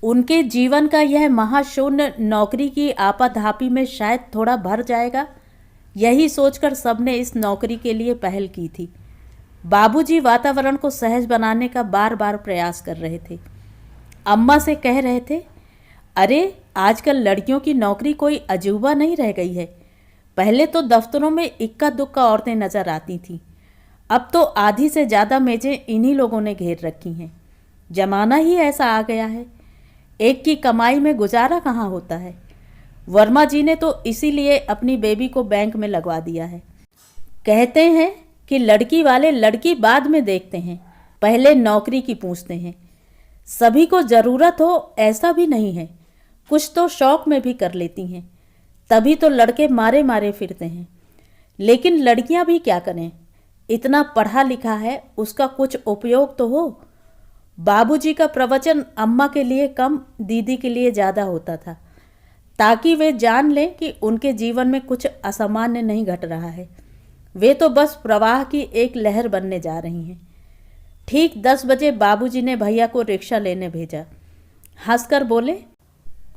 उनके जीवन का यह महाशून्य नौकरी की आपाधापी में शायद थोड़ा भर जाएगा, यही सोचकर सबने इस नौकरी के लिए पहल की थी। बाबूजी वातावरण को सहज बनाने का बार बार प्रयास कर रहे थे। अम्मा से कह रहे थे, अरे आजकल लड़कियों की नौकरी कोई अजूबा नहीं रह गई है। पहले तो दफ्तरों में इक्का दुक्का औरतें नजर आती थीं, अब तो आधी से ज़्यादा मेजें इन्हीं लोगों ने घेर रखी हैं। जमाना ही ऐसा आ गया है, एक की कमाई में गुजारा कहाँ होता है। वर्मा जी ने तो इसीलिए अपनी बेबी को बैंक में लगवा दिया है। कहते हैं कि लड़की वाले लड़की बाद में देखते हैं, पहले नौकरी की पूछते हैं। सभी को ज़रूरत हो ऐसा भी नहीं है, कुछ तो शौक में भी कर लेती हैं, तभी तो लड़के मारे मारे फिरते हैं। लेकिन लड़कियां भी क्या करें, इतना पढ़ा लिखा है, उसका कुछ उपयोग तो हो। बाबूजी का प्रवचन अम्मा के लिए कम, दीदी के लिए ज़्यादा होता था, ताकि वे जान लें कि उनके जीवन में कुछ असामान्य नहीं घट रहा है। वे तो बस प्रवाह की एक लहर बनने जा रही हैं। ठीक 10 बजे बाबूजी ने भैया को रिक्शा लेने भेजा। हंसकर बोले,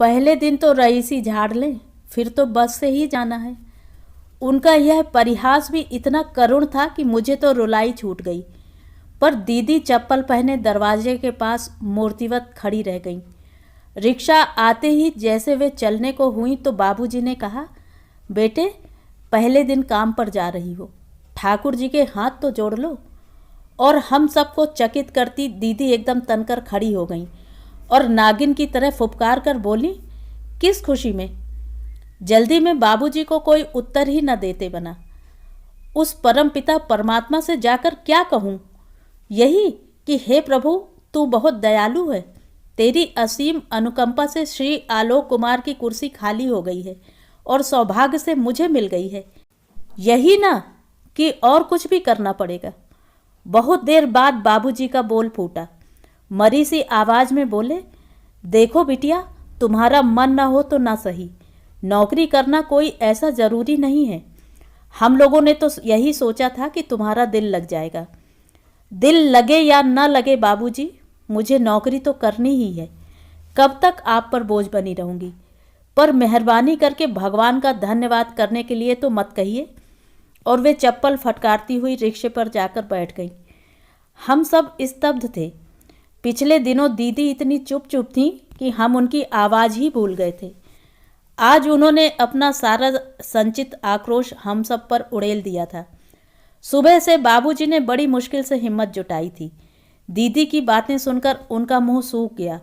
पहले दिन तो रईसी झाड़ लें, फिर तो बस से ही जाना है। उनका यह परिहास भी इतना करुण था कि मुझे तो रुलाई छूट गई। पर दीदी चप्पल पहने दरवाजे के पास मूर्तिवत खड़ी रह गईं। रिक्शा आते ही जैसे वे चलने को हुई तो बाबूजी ने कहा, बेटे पहले दिन काम पर जा रही हो, ठाकुर जी के हाथ तो जोड़ लो। और हम सबको चकित करती दीदी एकदम तनकर खड़ी हो गई और नागिन की तरह फुफकार कर बोली, किस खुशी में? जल्दी में बाबूजी को कोई उत्तर ही न देते बना। उस परम पिता परमात्मा से जाकर क्या कहूँ? यही कि हे प्रभु, तू बहुत दयालु है, तेरी असीम अनुकंपा से श्री आलोक कुमार की कुर्सी खाली हो गई है और सौभाग्य से मुझे मिल गई है। यही ना कि और कुछ भी करना पड़ेगा। बहुत देर बाद बाबूजी का बोल फूटा। मरी सी आवाज में बोले, देखो बिटिया, तुम्हारा मन ना हो तो ना सही, नौकरी करना कोई ऐसा ज़रूरी नहीं है। हम लोगों ने तो यही सोचा था कि तुम्हारा दिल लग जाएगा। दिल लगे या न लगे बाबूजी, मुझे नौकरी तो करनी ही है। कब तक आप पर बोझ बनी रहूँगी? पर मेहरबानी करके भगवान का धन्यवाद करने के लिए तो मत कहिए। और वे चप्पल फटकारती हुई रिक्शे पर जाकर बैठ गई। हम सब स्तब्ध थे। पिछले दिनों दीदी इतनी चुप चुप थी कि हम उनकी आवाज़ ही भूल गए थे। आज उन्होंने अपना सारा संचित आक्रोश हम सब पर उड़ेल दिया था। सुबह से बाबूजी ने बड़ी मुश्किल से हिम्मत जुटाई थी। दीदी की बातें सुनकर उनका मुंह सूख गया।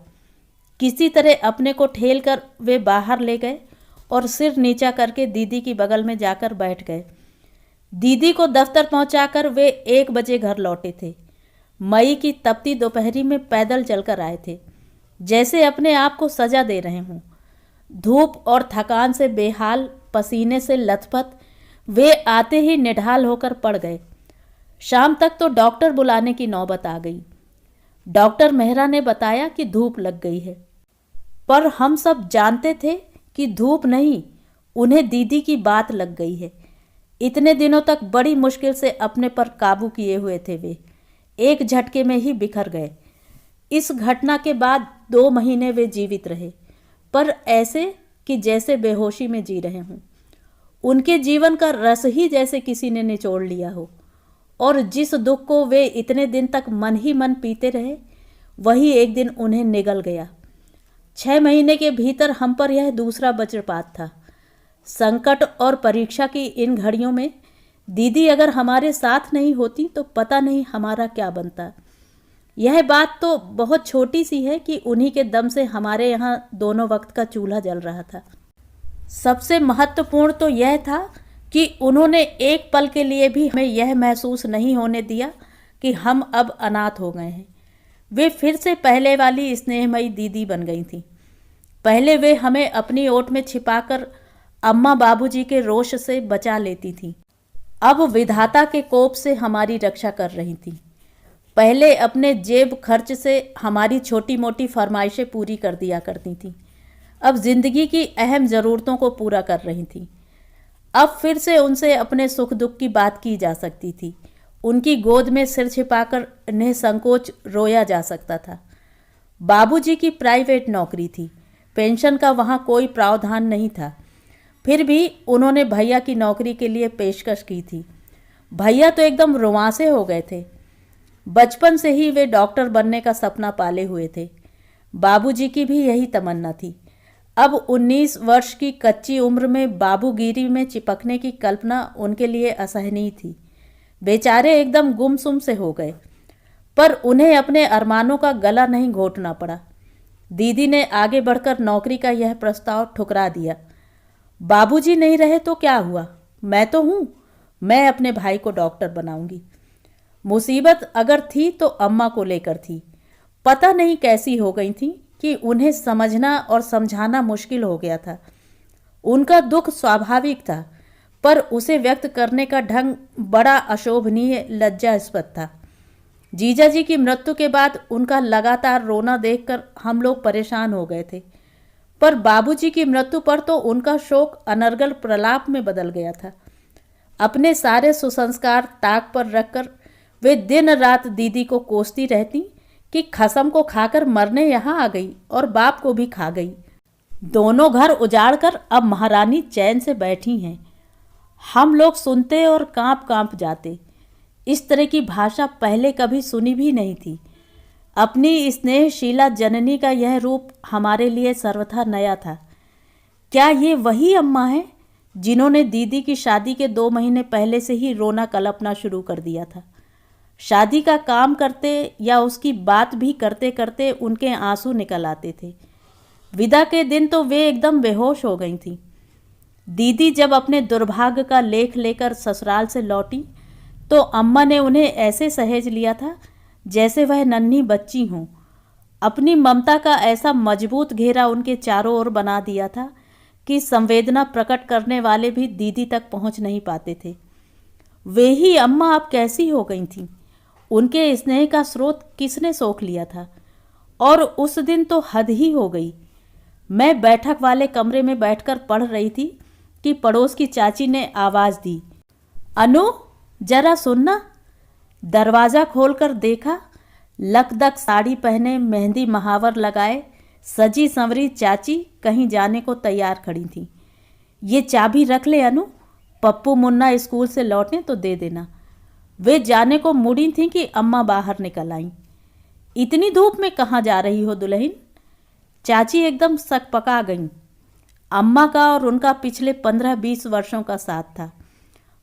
किसी तरह अपने को ठेल कर वे बाहर ले गए और सिर नीचा करके दीदी की बगल में जाकर बैठ गए। दीदी को दफ्तर पहुंचाकर वे 1 बजे घर लौटे थे। मई की तपती दोपहरी में पैदल चलकर आए थे, जैसे अपने आप को सजा दे रहे हों। धूप और थकान से बेहाल, पसीने से लथपथ, वे आते ही निढाल होकर पड़ गए। शाम तक तो डॉक्टर बुलाने की नौबत आ गई। डॉक्टर मेहरा ने बताया कि धूप लग गई है, पर हम सब जानते थे कि धूप नहीं, उन्हें दीदी की बात लग गई है। इतने दिनों तक बड़ी मुश्किल से अपने पर काबू किए हुए थे वे, एक झटके में ही बिखर गए। इस घटना के बाद 2 महीने वे जीवित रहे, पर ऐसे कि जैसे बेहोशी में जी रहे हों। उनके जीवन का रस ही जैसे किसी ने निचोड़ लिया हो, और जिस दुख को वे इतने दिन तक मन ही मन पीते रहे, वही एक दिन उन्हें निगल गया। 6 महीने के भीतर हम पर यह दूसरा वज्रपात था। संकट और परीक्षा की इन घड़ियों में दीदी अगर हमारे साथ नहीं होती तो पता नहीं हमारा क्या बनता। यह बात तो बहुत छोटी सी है कि उन्हीं के दम से हमारे यहाँ दोनों वक्त का चूल्हा जल रहा था। सबसे महत्वपूर्ण तो यह था कि उन्होंने एक पल के लिए भी हमें यह महसूस नहीं होने दिया कि हम अब अनाथ हो गए हैं। वे फिर से पहले वाली स्नेहमयी दीदी बन गई थीं। पहले वे हमें अपनी ओट में छिपाकर अम्मा बाबूजी के रोष से बचा लेती थीं, अब विधाता के कोप से हमारी रक्षा कर रही थीं। पहले अपने जेब खर्च से हमारी छोटी मोटी फरमाइशें पूरी कर दिया करती थीं, अब जिंदगी की अहम ज़रूरतों को पूरा कर रही थीं। अब फिर से उनसे अपने सुख दुख की बात की जा सकती थी। उनकी गोद में सिर छिपाकर निसंकोच रोया जा सकता था। बाबूजी की प्राइवेट नौकरी थी, पेंशन का वहाँ कोई प्रावधान नहीं था। फिर भी उन्होंने भैया की नौकरी के लिए पेशकश की थी। भैया तो एकदम रुआंसे हो गए थे। बचपन से ही वे डॉक्टर बनने का सपना पाले हुए थे। बाबूजी की भी यही तमन्ना थी। अब 19 वर्ष की कच्ची उम्र में बाबूगिरी में चिपकने की कल्पना उनके लिए असहनीय थी। बेचारे एकदम गुमसुम से हो गए, पर उन्हें अपने अरमानों का गला नहीं घोटना पड़ा। दीदी ने आगे बढ़कर नौकरी का यह प्रस्ताव ठुकरा दिया। बाबूजी नहीं रहे तो क्या हुआ, मैं तो हूँ, मैं अपने भाई को डॉक्टर बनाऊंगी। मुसीबत अगर थी तो अम्मा को लेकर थी। पता नहीं कैसी हो गई थी कि उन्हें समझना और समझाना मुश्किल हो गया था। उनका दुख स्वाभाविक था, पर उसे व्यक्त करने का ढंग बड़ा अशोभनीय लज्जास्पद था। जीजा जी की मृत्यु के बाद उनका लगातार रोना देखकर हम लोग परेशान हो गए थे, पर बाबूजी की मृत्यु पर तो उनका शोक अनर्गल प्रलाप में बदल गया था। अपने सारे सुसंस्कार ताक पर रखकर वे दिन रात दीदी को कोसती रहती कि खसम को खाकर मरने यहाँ आ गई और बाप को भी खा गई। दोनों घर उजाड़ कर अब महारानी चैन से बैठी हैं। हम लोग सुनते और कांप कांप जाते। इस तरह की भाषा पहले कभी सुनी भी नहीं थी। अपनी स्नेहशीला जननी का यह रूप हमारे लिए सर्वथा नया था। क्या ये वही अम्मा है जिन्होंने दीदी की शादी के 2 महीने पहले से ही रोना कलपना शुरू कर दिया था? शादी का काम करते या उसकी बात भी करते करते उनके आंसू निकल आते थे। विदा के दिन तो वे एकदम बेहोश हो गई थीं। दीदी जब अपने दुर्भाग्य का लेख लेकर ससुराल से लौटी तो अम्मा ने उन्हें ऐसे सहेज लिया था जैसे वह नन्ही बच्ची हों। अपनी ममता का ऐसा मजबूत घेरा उनके चारों ओर बना दिया था कि संवेदना प्रकट करने वाले भी दीदी तक पहुंच नहीं पाते थे। वे ही अम्मा अब कैसी हो गई थीं? उनके स्नेह का स्रोत किसने सोख लिया था? और उस दिन तो हद ही हो गई। मैं बैठक वाले कमरे में बैठकर पढ़ रही थी कि पड़ोस की चाची ने आवाज़ दी, अनु जरा सुनना। दरवाज़ा खोलकर देखा, लकदक साड़ी पहने, मेहंदी महावर लगाए, सजी संवरी चाची कहीं जाने को तैयार खड़ी थी। ये चाबी रख ले अनु, पप्पू मुन्ना स्कूल से लौटे तो दे देना। वे जाने को मुड़ी थीं कि अम्मा बाहर निकल आईं। इतनी धूप में कहाँ जा रही हो दुल्हन? चाची एकदम सकपका गईं। अम्मा का और उनका पिछले 15-20 वर्षों का साथ था।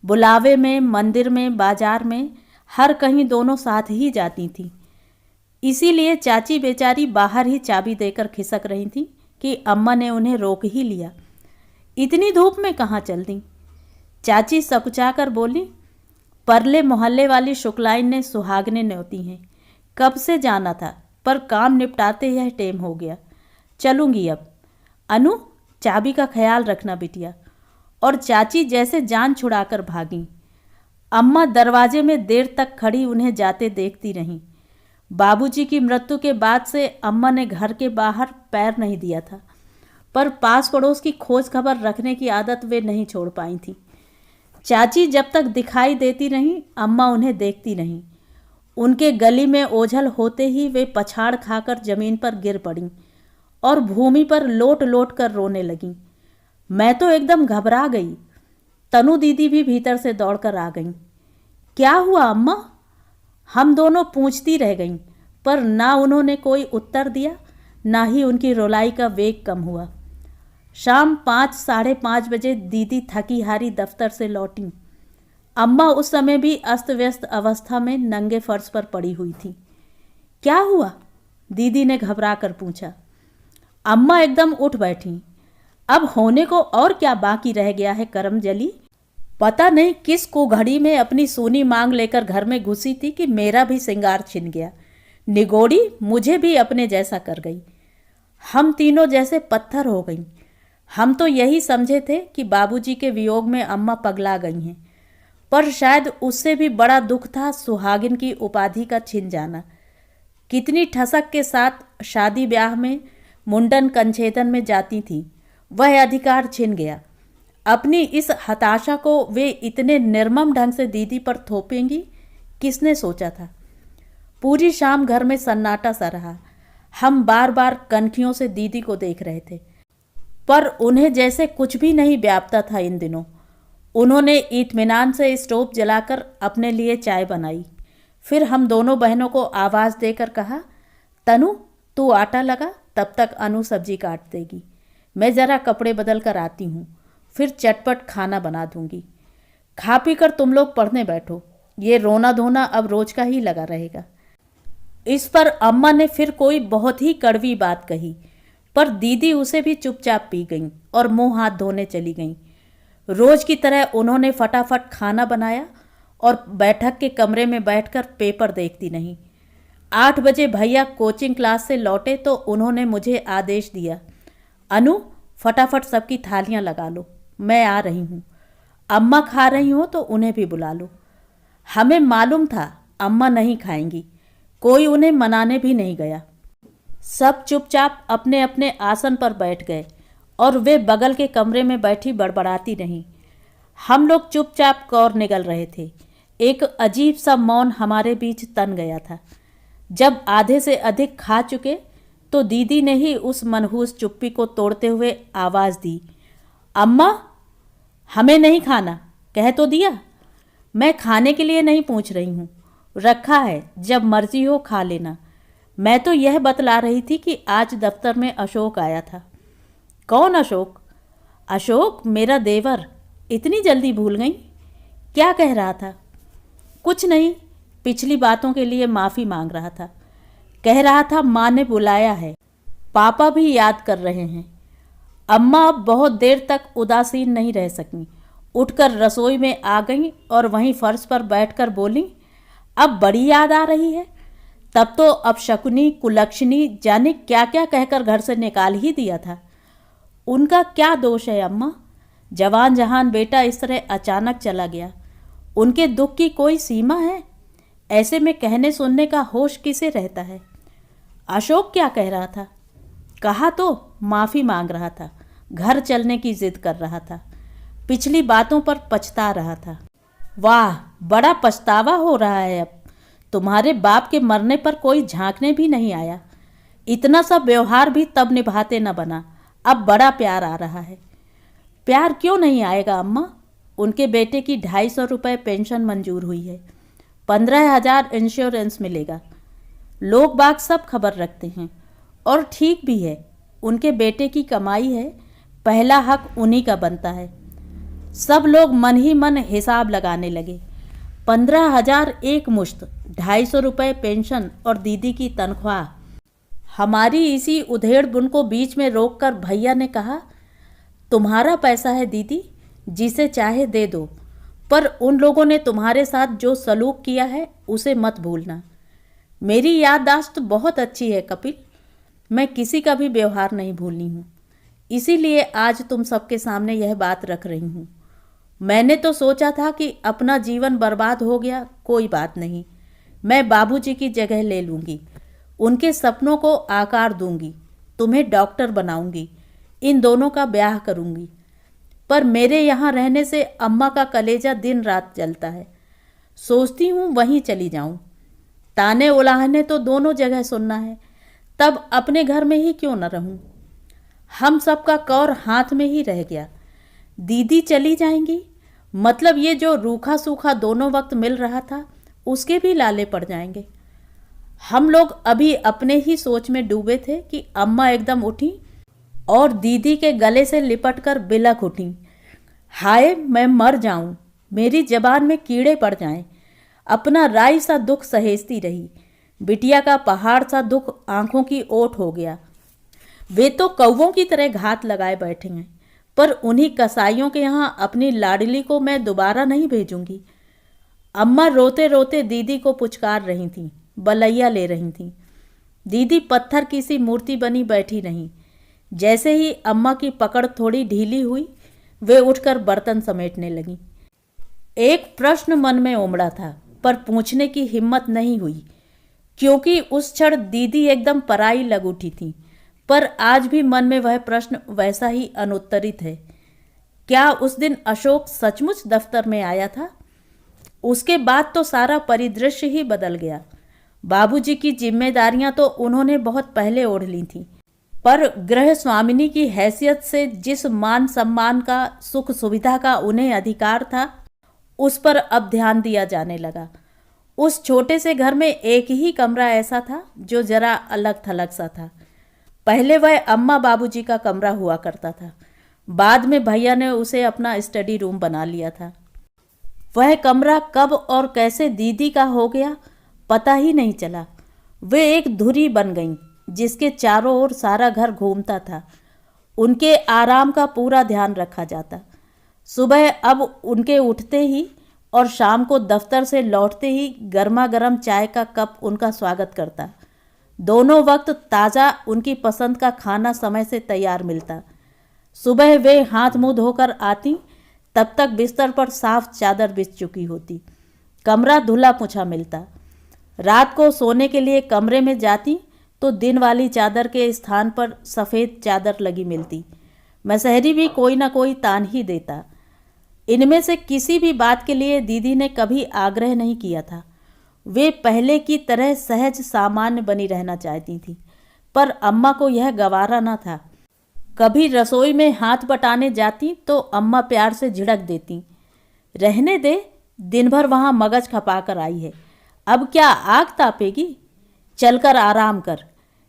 बुलावे में, मंदिर में, बाजार में, हर कहीं दोनों साथ ही जाती थीं। इसीलिए चाची बेचारी बाहर ही चाबी देकर खिसक रही थी कि अम्मा ने उन्हें रोक ही लिया। इतनी धूप में कहाँ चल दी? चाची सकुचा कर बोली, परले मोहल्ले वाली शुक्लाइन ने सुहागने न्योती हैं। कब से जाना था, पर काम निपटाते यह टेम हो गया। चलूँगी अब। अनु चाबी का ख्याल रखना बिटिया। और चाची जैसे जान छुड़ाकर भागीं। अम्मा दरवाजे में देर तक खड़ी उन्हें जाते देखती रहीं। बाबूजी की मृत्यु के बाद से अम्मा ने घर के बाहर पैर नहीं दिया था, पर पास पड़ोस की खोज खबर रखने की आदत वे नहीं छोड़ पाई थी। चाची जब तक दिखाई देती रहीं, अम्मा उन्हें देखती रहीं। उनके गली में ओझल होते ही वे पछाड़ खाकर जमीन पर गिर पड़ीं और भूमि पर लोट लोट कर रोने लगीं। मैं तो एकदम घबरा गई। तनु दीदी भी भीतर से दौड़कर आ गईं। क्या हुआ अम्मा? हम दोनों पूछती रह गईं, पर ना उन्होंने कोई उत्तर दिया, ना ही उनकी रुलाई का वेग कम हुआ। शाम 5 साढ़े 5 बजे दीदी थकी हारी दफ्तर से लौटीं। अम्मा उस समय भी अस्त व्यस्त अवस्था में नंगे फर्श पर पड़ी हुई थी। क्या हुआ? दीदी ने घबरा कर पूछा। अम्मा एकदम उठ बैठी। अब होने को और क्या बाकी रह गया है करमजली? पता नहीं किस को घड़ी में अपनी सूनी मांग लेकर घर में घुसी थी कि मेरा भी श्रृंगार छिन गया। निगोड़ी मुझे भी अपने जैसा कर गई। हम तीनों जैसे पत्थर हो गईं। हम तो यही समझे थे कि बाबूजी के वियोग में अम्मा पगला गई हैं, पर शायद उससे भी बड़ा दुख था सुहागिन की उपाधि का छिन जाना। कितनी ठसक के साथ शादी ब्याह में, मुंडन कंछेदन में जाती थी, वह अधिकार छिन गया। अपनी इस हताशा को वे इतने निर्मम ढंग से दीदी पर थोपेंगी, किसने सोचा था? पूरी शाम घर में सन्नाटा सा रहा। हम बार बार कनखियों से दीदी को देख रहे थे, पर उन्हें जैसे कुछ भी नहीं व्यापता था इन दिनों। उन्होंने इत्मीनान से स्टोव जलाकर अपने लिए चाय बनाई। फिर हम दोनों बहनों को आवाज़ देकर कहा, तनु तू आटा लगा, तब तक अनु सब्जी काट देगी। मैं ज़रा कपड़े बदल कर आती हूँ, फिर चटपट खाना बना दूंगी। खा पी कर तुम लोग पढ़ने बैठो, ये रोना धोना अब रोज का ही लगा रहेगा। इस पर अम्मा ने फिर कोई बहुत ही कड़वी बात कही, पर दीदी उसे भी चुपचाप पी गईं और मुंह हाथ धोने चली गईं। रोज की तरह उन्होंने फटाफट खाना बनाया और बैठक के कमरे में बैठकर पेपर देखती नहीं। 8 बजे भैया कोचिंग क्लास से लौटे तो उन्होंने मुझे आदेश दिया, अनु फटाफट सबकी थालियां लगा लो, मैं आ रही हूँ। अम्मा खा रही हो तो उन्हें भी बुला लो। हमें मालूम था अम्मा नहीं खाएंगी, कोई उन्हें मनाने भी नहीं गया। सब चुपचाप अपने अपने आसन पर बैठ गए और वे बगल के कमरे में बैठी बड़बड़ाती रहीं। हम लोग चुपचाप कौर निगल रहे थे। एक अजीब सा मौन हमारे बीच तन गया था। जब आधे से अधिक खा चुके तो दीदी ने ही उस मनहूस चुप्पी को तोड़ते हुए आवाज़ दी, अम्मा हमें नहीं खाना, कह तो दिया। मैं खाने के लिए नहीं पूछ रही हूँ, रखा है, जब मर्जी हो खा लेना। मैं तो यह बतला रही थी कि आज दफ्तर में अशोक आया था। कौन अशोक? अशोक मेरा देवर। इतनी जल्दी भूल गई? क्या कह रहा था? कुछ नहीं, पिछली बातों के लिए माफ़ी मांग रहा था। कह रहा था माँ ने बुलाया है, पापा भी याद कर रहे हैं। अम्मा अब बहुत देर तक उदासीन नहीं रह सकीं। उठकर रसोई में आ गईं और वहीं फर्श पर बैठकर बोलीं, अब बड़ी याद आ रही है। तब तो अपशकुनी कुलक्षणी जाने क्या क्या कहकर घर से निकाल ही दिया था। उनका क्या दोष है अम्मा? जवान जहान बेटा इस तरह अचानक चला गया। उनके दुख की कोई सीमा है? ऐसे में कहने सुनने का होश किसे रहता है? अशोक क्या कह रहा था? कहा तो माफ़ी मांग रहा था, घर चलने की जिद कर रहा था, पिछली बातों पर पछता रहा था। वाह, बड़ा पछतावा हो रहा है अब। तुम्हारे बाप के मरने पर कोई झांकने भी नहीं आया। इतना सा व्यवहार भी तब निभाते न बना, अब बड़ा प्यार आ रहा है। प्यार क्यों नहीं आएगा अम्मा? उनके बेटे की 250 रुपये पेंशन मंजूर हुई है, 15,000 इंश्योरेंस मिलेगा। लोग बाग सब खबर रखते हैं और ठीक भी है। उनके बेटे की कमाई है, पहला हक उन्हीं का बनता है। सब लोग मन ही मन हिसाब लगाने लगे। 15,000 एक मुश्त, 250 रुपये पेंशन और दीदी की तनख्वाह। हमारी इसी उधेड़ बुन को बीच में रोककर भैया ने कहा, तुम्हारा पैसा है दीदी, जिसे चाहे दे दो, पर उन लोगों ने तुम्हारे साथ जो सलूक किया है उसे मत भूलना। मेरी याददाश्त बहुत अच्छी है कपिल, मैं किसी का भी व्यवहार नहीं भूलनी हूँ। इसीलिए आज तुम सबके सामने यह बात रख रही हूँ। मैंने तो सोचा था कि अपना जीवन बर्बाद हो गया, कोई बात नहीं, मैं बाबूजी की जगह ले लूँगी, उनके सपनों को आकार दूंगी, तुम्हें डॉक्टर बनाऊंगी, इन दोनों का ब्याह करूंगी। पर मेरे यहाँ रहने से अम्मा का कलेजा दिन रात जलता है। सोचती हूँ वहीं चली जाऊं। ताने उलाहने तो दोनों जगह सुनना है, तब अपने घर में ही क्यों न रहूं। हम सबका कौर हाथ में ही रह गया। दीदी चली जाएंगी, मतलब ये जो रूखा सूखा दोनों वक्त मिल रहा था उसके भी लाले पड़ जाएंगे। हम लोग अभी अपने ही सोच में डूबे थे कि अम्मा एकदम उठी और दीदी के गले से लिपटकर बिलख उठी, हाय मैं मर जाऊं, मेरी जबान में कीड़े पड़ जाएं। अपना राई सा दुख सहेजती रही, बिटिया का पहाड़ सा दुख आंखों की ओट हो गया। वे तो कौवों की तरह घात लगाए बैठे हैं, पर उन्हीं कसाईयों के यहाँ अपनी लाडली को मैं दोबारा नहीं भेजूंगी। अम्मा रोते रोते दीदी को पुचकार रही थीं, बलैया ले रही थीं। दीदी पत्थर की सी मूर्ति बनी बैठी रहीं। जैसे ही अम्मा की पकड़ थोड़ी ढीली हुई, वे उठकर बर्तन समेटने लगीं। एक प्रश्न मन में उमड़ा था, पर पूछने की हिम्मत नहीं हुई, क्योंकि उस क्षण दीदी एकदम पराई लग उठी थी। पर आज भी मन में वह प्रश्न वैसा ही अनुत्तरित है। क्या उस दिन अशोक सचमुच दफ्तर में आया था? उसके बाद तो सारा परिदृश्य ही बदल गया। बाबूजी की जिम्मेदारियां तो उन्होंने बहुत पहले ओढ़ ली थीं। पर गृह स्वामिनी की हैसियत से जिस मान सम्मान का, सुख सुविधा का उन्हें अधिकार था, उस पर अब ध्यान दिया जाने लगा। उस छोटे से घर में एक ही कमरा ऐसा था जो जरा अलग थलग सा था। पहले वह अम्मा बाबूजी का कमरा हुआ करता था, बाद में भैया ने उसे अपना स्टडी रूम बना लिया था। वह कमरा कब और कैसे दीदी का हो गया पता ही नहीं चला। वे एक धुरी बन गईं जिसके चारों ओर सारा घर घूमता था। उनके आराम का पूरा ध्यान रखा जाता। सुबह अब उनके उठते ही और शाम को दफ्तर से लौटते ही गर्मा गर्म चाय का कप उनका स्वागत करता। दोनों वक्त ताज़ा उनकी पसंद का खाना समय से तैयार मिलता। सुबह वे हाथ मुंह धोकर आती, तब तक बिस्तर पर साफ चादर बिछ चुकी होती। कमरा धुला पुछा मिलता। रात को सोने के लिए कमरे में जाती तो दिन वाली चादर के स्थान पर सफ़ेद चादर लगी मिलती। मसहरी भी कोई ना कोई तान ही देता। इनमें से किसी भी बात के लिए दीदी ने कभी आग्रह नहीं किया था। वे पहले की तरह सहज सामान्य बनी रहना चाहती थी, पर अम्मा को यह गवारा न था। कभी रसोई में हाथ बटाने जाती तो अम्मा प्यार से झिड़क देती, रहने दे, दिन भर वहाँ मगज खपा कर आई है, अब क्या आग तापेगी, चलकर आराम कर।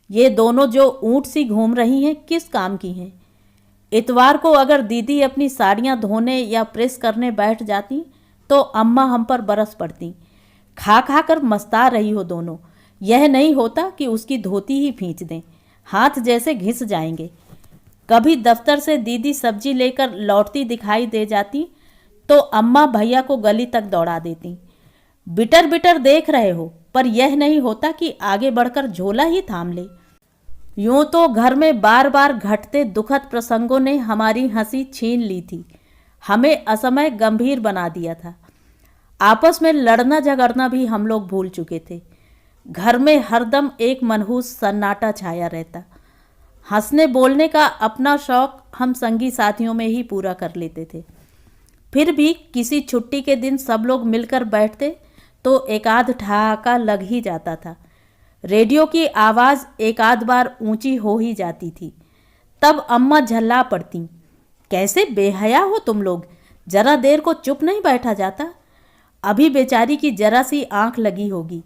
ये दोनों जो ऊँट सी घूम रही हैं किस काम की हैं। इतवार को अगर दीदी अपनी साड़ियाँ धोने या प्रेस करने बैठ जाती तो अम्मा हम पर बरस पड़ती, खा खा कर मस्ता रही हो दोनों, यह नहीं होता कि उसकी धोती ही खींच दें, हाथ जैसे घिस जाएंगे। कभी दफ्तर से दीदी सब्जी लेकर लौटती दिखाई दे जाती तो अम्मा भैया को गली तक दौड़ा देती, बिटर बिटर देख रहे हो, पर यह नहीं होता कि आगे बढ़कर झोला ही थाम ले। यूं तो घर में बार बार घटते दुखद प्रसंगों ने हमारी हंसी छीन ली थी, हमें असमय गंभीर बना दिया था। आपस में लड़ना झगड़ना भी हम लोग भूल चुके थे। घर में हरदम एक मनहूस सन्नाटा छाया रहता। हंसने बोलने का अपना शौक हम संगी साथियों में ही पूरा कर लेते थे। फिर भी किसी छुट्टी के दिन सब लोग मिलकर बैठते तो एक आध ठहाका लग ही जाता था। रेडियो की आवाज़ एक आध बार ऊंची हो ही जाती थी। तब अम्मा झल्ला पड़ती, कैसे बेहया हो तुम लोग, जरा देर को चुप नहीं बैठा जाता। अभी बेचारी की जरा सी आंख लगी होगी,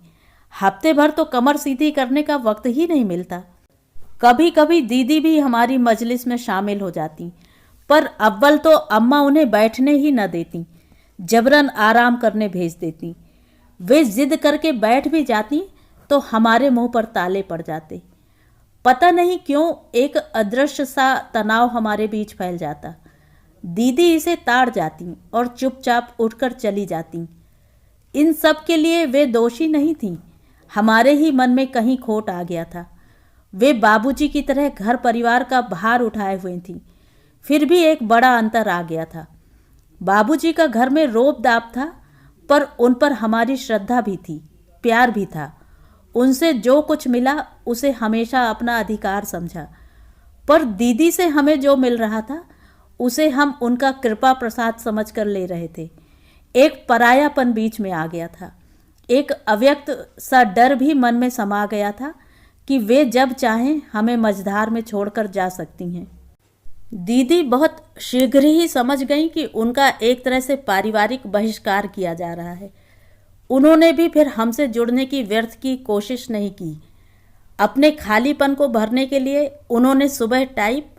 हफ्ते भर तो कमर सीधी करने का वक्त ही नहीं मिलता। कभी कभी दीदी भी हमारी मजलिस में शामिल हो जाती, पर अव्वल तो अम्मा उन्हें बैठने ही न देती, जबरन आराम करने भेज देती। वे जिद करके बैठ भी जाती तो हमारे मुंह पर ताले पड़ जाते। पता नहीं क्यों एक अदृश्य सा तनाव हमारे बीच फैल जाता। दीदी इसे ताड़ जाती और चुपचाप उठकर चली जाती। इन सब के लिए वे दोषी नहीं थीं, हमारे ही मन में कहीं खोट आ गया था। वे बाबूजी की तरह घर परिवार का भार उठाए हुए थीं, फिर भी एक बड़ा अंतर आ गया था। बाबूजी का घर में रोब दाब था, पर उन पर हमारी श्रद्धा भी थी, प्यार भी था। उनसे जो कुछ मिला उसे हमेशा अपना अधिकार समझा, पर दीदी से हमें जो मिल रहा था उसे हम उनका कृपा प्रसाद समझकर ले रहे थे। एक परायापन बीच में आ गया था, एक अव्यक्त सा डर भी मन में समा गया था कि वे जब चाहें हमें मझधार में छोड़कर जा सकती हैं। दीदी बहुत शीघ्र ही समझ गईं कि उनका एक तरह से पारिवारिक बहिष्कार किया जा रहा है। उन्होंने भी फिर हमसे जुड़ने की व्यर्थ की कोशिश नहीं की। अपने खालीपन को भरने के लिए उन्होंने सुबह टाइप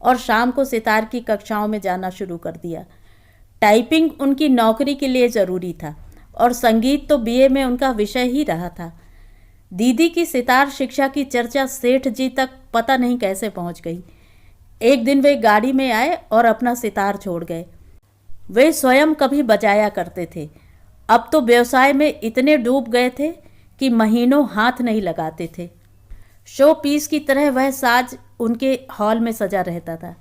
और शाम को सितार की कक्षाओं में जाना शुरू कर दिया। टाइपिंग उनकी नौकरी के लिए ज़रूरी था और संगीत तो बीए में उनका विषय ही रहा था। दीदी की सितार शिक्षा की चर्चा सेठ जी तक पता नहीं कैसे पहुंच गई। एक दिन वे गाड़ी में आए और अपना सितार छोड़ गए। वे स्वयं कभी बजाया करते थे, अब तो व्यवसाय में इतने डूब गए थे कि महीनों हाथ नहीं लगाते थे। शो पीस की तरह वह साज उनके हॉल में सजा रहता था।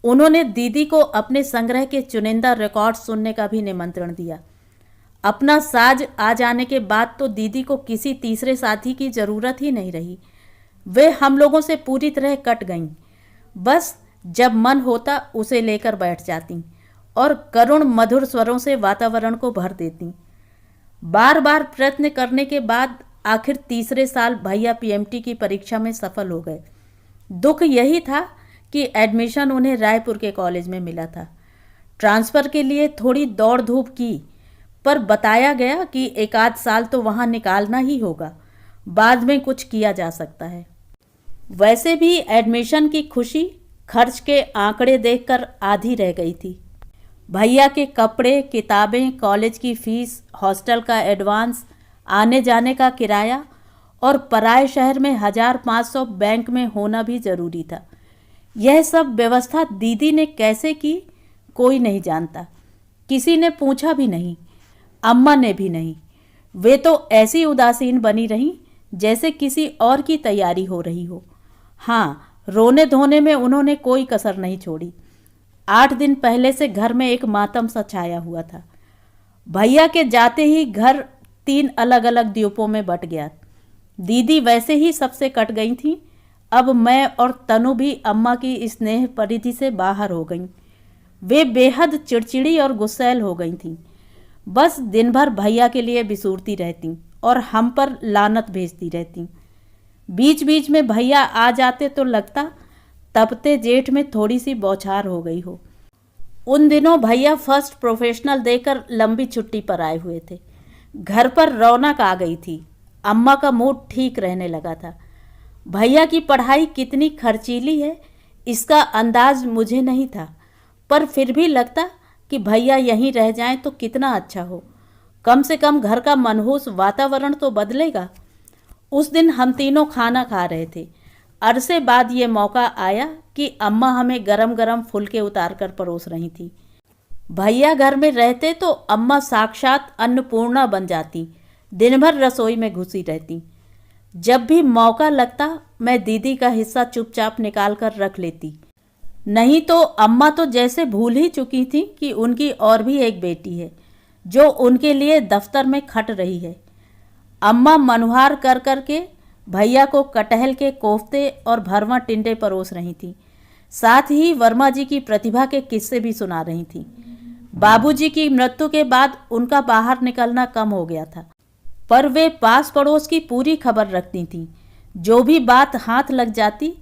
उन्होंने दीदी को अपने संग्रह के चुनिंदा रिकॉर्ड सुनने का भी निमंत्रण दिया। अपना साज आ जाने के बाद तो दीदी को किसी तीसरे साथी की ज़रूरत ही नहीं रही। वे हम लोगों से पूरी तरह कट गईं। बस जब मन होता उसे लेकर बैठ जाती और करुण मधुर स्वरों से वातावरण को भर देती। बार बार प्रयत्न करने के बाद आखिर तीसरे साल भैया पीएमटी की परीक्षा में सफल हो गए। दुख यही था कि एडमिशन उन्हें रायपुर के कॉलेज में मिला था। ट्रांसफ़र के लिए थोड़ी दौड़ धूप की, पर बताया गया कि एक आध साल तो वहाँ निकालना ही होगा, बाद में कुछ किया जा सकता है। वैसे भी एडमिशन की खुशी खर्च के आंकड़े देखकर आधी रह गई थी। भैया के कपड़े, किताबें, कॉलेज की फीस, हॉस्टल का एडवांस, आने जाने का किराया और पराए शहर में 1500 बैंक में होना भी ज़रूरी था। यह सब व्यवस्था दीदी ने कैसे की कोई नहीं जानता। किसी ने पूछा भी नहीं, अम्मा ने भी नहीं। वे तो ऐसी उदासीन बनी रहीं जैसे किसी और की तैयारी हो रही हो। हाँ, रोने धोने में उन्होंने कोई कसर नहीं छोड़ी। 8 दिन पहले से घर में एक मातम सा छाया हुआ था। भैया के जाते ही घर 3 अलग अलग द्वीपों में बंट गया। दीदी वैसे ही सबसे कट गई थीं। अब मैं और तनु भी अम्मा की स्नेह परिधि से बाहर हो गईं। वे बेहद चिड़चिड़ी और गुस्सैल हो गई थीं। बस दिन भर भैया के लिए बिसूरती रहती और हम पर लानत भेजती रहती। बीच बीच में भैया आ जाते तो लगता तपते जेठ में थोड़ी सी बौछार हो गई हो। उन दिनों भैया फर्स्ट प्रोफेशनल देकर लंबी छुट्टी पर आए हुए थे। घर पर रौनक आ गई थी। अम्मा का मूड ठीक रहने लगा था। भैया की पढ़ाई कितनी खर्चीली है इसका अंदाज मुझे नहीं था, पर फिर भी लगता कि भैया यहीं रह जाएं तो कितना अच्छा हो। कम से कम घर का मनहूस वातावरण तो बदलेगा। उस दिन हम तीनों खाना खा रहे थे। अरसे बाद ये मौका आया कि अम्मा हमें गरम गरम फुलके उतार कर परोस रही थी। भैया घर में रहते तो अम्मा साक्षात अन्नपूर्णा बन जाती, दिन भर रसोई में घुसी रहती। जब भी मौका लगता मैं दीदी का हिस्सा चुपचाप निकाल कर रख लेती। नहीं तो अम्मा तो जैसे भूल ही चुकी थी कि उनकी और भी एक बेटी है जो उनके लिए दफ्तर में खट रही है। अम्मा मनुहार कर कर के भैया को कटहल के कोफ्ते और भरवा टिंडे परोस रही थी। साथ ही वर्मा जी की प्रतिभा के किस्से भी सुना रही थी। बाबूजी की मृत्यु के बाद उनका बाहर निकलना कम हो गया था, पर वे पास पड़ोस की पूरी खबर रखती थीं। जो भी बात हाथ लग जाती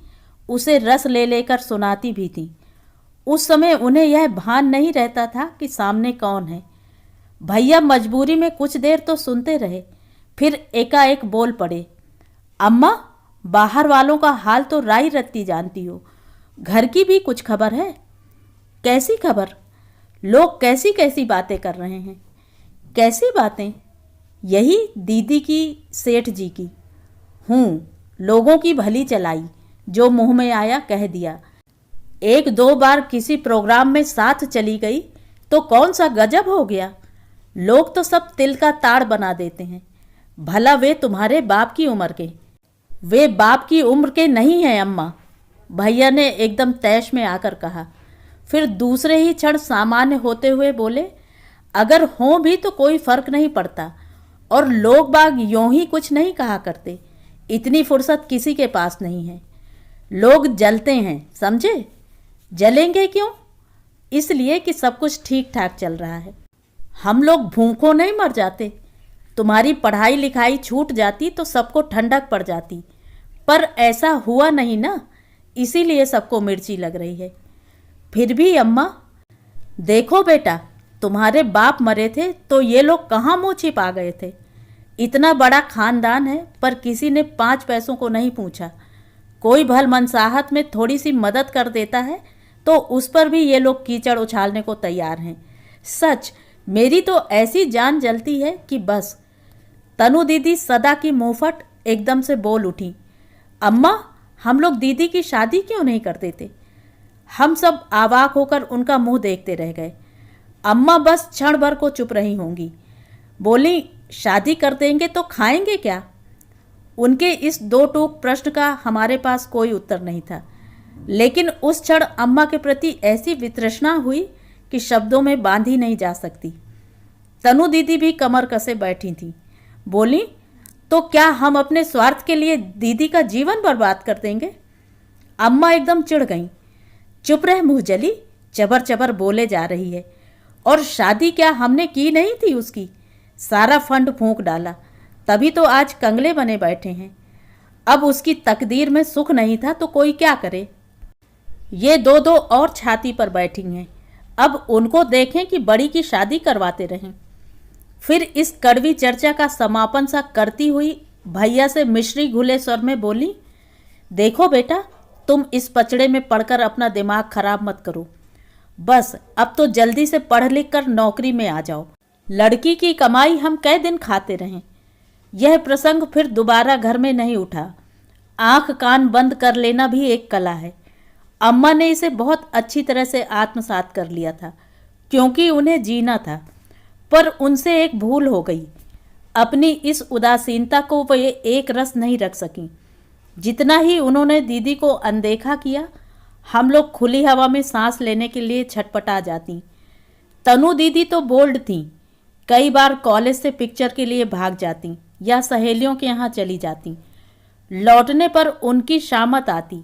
उसे रस ले लेकर सुनाती भी थी। उस समय उन्हें यह भान नहीं रहता था कि सामने कौन है। भैया मजबूरी में कुछ देर तो सुनते रहे, फिर एकाएक बोल पड़े, अम्मा, बाहर वालों का हाल तो राई रत्ती जानती हो, घर की भी कुछ खबर है? कैसी खबर? लोग कैसी कैसी बातें कर रहे हैं। कैसी बातें? यही दीदी की, सेठ जी की। लोगों की भली चलाई, जो मुंह में आया कह दिया। 1-2 बार किसी प्रोग्राम में साथ चली गई तो कौन सा गजब हो गया। लोग तो सब तिल का ताड़ बना देते हैं। भला वे तुम्हारे बाप की उम्र के? वे बाप की उम्र के नहीं हैं अम्मा, भैया ने एकदम तैश में आकर कहा। फिर दूसरे ही क्षण सामान्य होते हुए बोले, अगर हों भी तो कोई फर्क नहीं पड़ता, और लोग बाग यूं ही कुछ नहीं कहा करते। इतनी फुर्सत किसी के पास नहीं है। लोग जलते हैं, समझे? जलेंगे क्यों? इसलिए कि सब कुछ ठीक ठाक चल रहा है। हम लोग भूखों नहीं मर जाते। तुम्हारी पढ़ाई लिखाई छूट जाती तो सबको ठंडक पड़ जाती, पर ऐसा हुआ नहीं ना, इसीलिए सबको मिर्ची लग रही है। फिर भी अम्मा, देखो बेटा, तुम्हारे बाप मरे थे तो ये लोग कहाँ मुँह छिपा गए थे। इतना बड़ा खानदान है, पर किसी ने 5 पैसों को नहीं पूछा। कोई भल मनसाहत में थोड़ी सी मदद कर देता है तो उस पर भी ये लोग कीचड़ उछालने को तैयार हैं। सच, मेरी तो ऐसी जान जलती है कि बस। तनु दीदी सदा की मुंहफट एकदम से बोल उठी, अम्मा, हम लोग दीदी की शादी क्यों नहीं कर देते? हम सब आवाक होकर उनका मुंह देखते रह गए। अम्मा बस क्षण भर को चुप रही होंगी। बोली, शादी कर देंगे तो खाएंगे क्या? उनके इस 2 टूक प्रश्न का हमारे पास कोई उत्तर नहीं था, लेकिन उस क्षण अम्मा के प्रति ऐसी वितृष्णा हुई कि शब्दों में बांधी नहीं जा सकती। तनु दीदी भी कमर कसे बैठी थी। बोली, तो क्या हम अपने स्वार्थ के लिए दीदी का जीवन बर्बाद कर देंगे? अम्मा एकदम चिढ़ गईं। चुप रह मुंहजली, चबर चबर बोले जा रही है। और शादी क्या हमने की नहीं थी उसकी? सारा फंड फूंक डाला, तभी तो आज कंगले बने बैठे हैं। अब उसकी तकदीर में सुख नहीं था तो कोई क्या करे। ये दो दो और छाती पर बैठी हैं, अब उनको देखें कि बड़ी की शादी करवाते रहें। फिर इस कड़वी चर्चा का समापन सा करती हुई भैया से मिश्री घुले स्वर में बोली, देखो बेटा, तुम इस पचड़े में पढ़कर अपना दिमाग खराब मत करो। बस अब तो जल्दी से पढ़ लिख कर नौकरी में आ जाओ। लड़की की कमाई हम कै दिन खाते रहें। यह प्रसंग फिर दोबारा घर में नहीं उठा। आंख कान बंद कर लेना भी एक कला है। अम्मा ने इसे बहुत अच्छी तरह से आत्मसात कर लिया था, क्योंकि उन्हें जीना था। पर उनसे एक भूल हो गई। अपनी इस उदासीनता को वे एक रस नहीं रख सकीं। जितना ही उन्होंने दीदी को अनदेखा किया, हम लोग खुली हवा में सांस लेने के लिए छटपटा जाती। तनु दीदी तो बोल्ड थीं। कई बार कॉलेज से पिक्चर के लिए भाग जाती या सहेलियों के यहाँ चली जाती। लौटने पर उनकी शामत आती,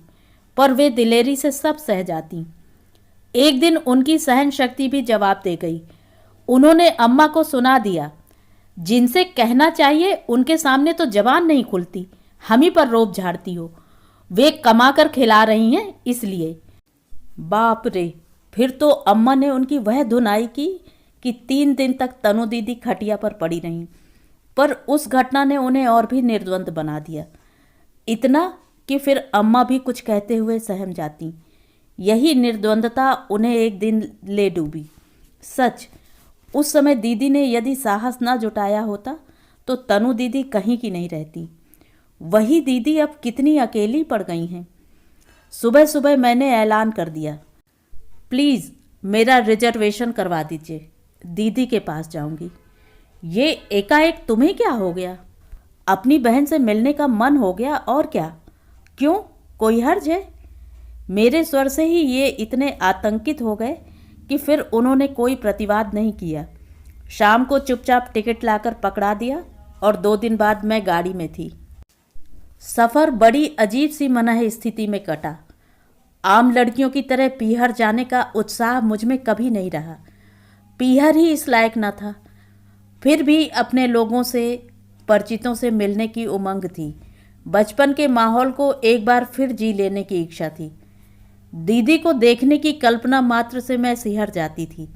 पर वे दिलेरी से सब सह जाती। एक दिन उनकी सहन शक्ति भी जवाब दे गई। उन्होंने अम्मा को सुना दिया, जिनसे कहना चाहिए उनके सामने तो जबान नहीं खुलती, हम ही पर रोब झाड़ती हो। वे कमा कर खिला रही हैं इसलिए। बाप रे! फिर तो अम्मा ने उनकी वह धुनाई की कि 3 दिन तक तनु दीदी खटिया पर पड़ी रहीं। पर उस घटना ने उन्हें और भी निर्द्वंद बना दिया, इतना कि फिर अम्मा भी कुछ कहते हुए सहम जाती। यही निर्द्वंदता उन्हें एक दिन ले डूबी। सच, उस समय दीदी ने यदि साहस न जुटाया होता तो तनु दीदी कहीं की नहीं रहती। वही दीदी अब कितनी अकेली पड़ गई हैं। सुबह सुबह मैंने ऐलान कर दिया, प्लीज़ मेरा रिजर्वेशन करवा दीजिए, दीदी के पास जाऊंगी। ये एकाएक तुम्हें क्या हो गया? अपनी बहन से मिलने का मन हो गया और क्या? क्यों, कोई हर्ज है? मेरे स्वर से ही ये इतने आतंकित हो गए कि फिर उन्होंने कोई प्रतिवाद नहीं किया। शाम को चुपचाप टिकट लाकर पकड़ा दिया और 2 दिन बाद मैं गाड़ी में थी। सफ़र बड़ी अजीब सी मनह स्थिति में कटा। आम लड़कियों की तरह पीहर जाने का उत्साह मुझ में कभी नहीं रहा। पीहर ही इस लायक न था। फिर भी अपने लोगों से, परिचितों से मिलने की उमंग थी। बचपन के माहौल को एक बार फिर जी लेने की इच्छा थी। दीदी को देखने की कल्पना मात्र से मैं सिहर जाती थी।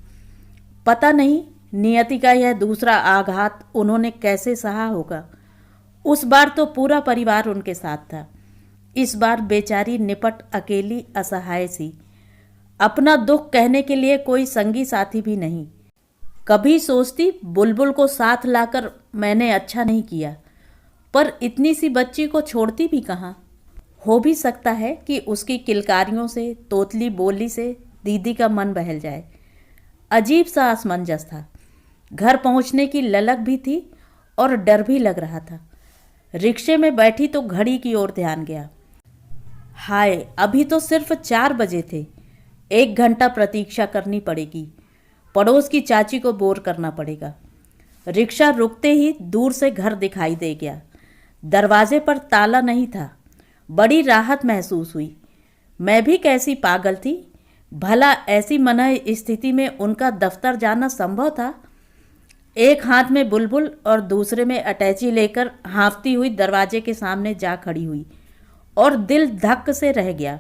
पता नहीं नियति का यह दूसरा आघात उन्होंने कैसे सहा होगा। उस बार तो पूरा परिवार उनके साथ था। इस बार बेचारी निपट अकेली असहाय सी। अपना दुख कहने के लिए कोई संगी साथी भी नहीं। कभी सोचती बुलबुल को साथ लाकर मैंने अच्छा नहीं किया, पर इतनी सी बच्ची को छोड़ती भी कहाँ। हो भी सकता है कि उसकी किलकारियों से, तोतली बोली से दीदी का मन बहल जाए। अजीब सा असमंजस था। घर पहुंचने की ललक भी थी और डर भी लग रहा था। रिक्शे में बैठी तो घड़ी की ओर ध्यान गया। हाय, अभी तो सिर्फ 4 बजे थे। 1 घंटा प्रतीक्षा करनी पड़ेगी। पड़ोस की चाची को बोर करना पड़ेगा। रिक्शा रुकते ही दूर से घर दिखाई दे गया। दरवाजे पर ताला नहीं था। बड़ी राहत महसूस हुई। मैं भी कैसी पागल थी। भला ऐसी मनह स्थिति में उनका दफ्तर जाना संभव था? एक हाथ में बुलबुल और दूसरे में अटैची लेकर हाँफती हुई दरवाजे के सामने जा खड़ी हुई और दिल धक से रह गया।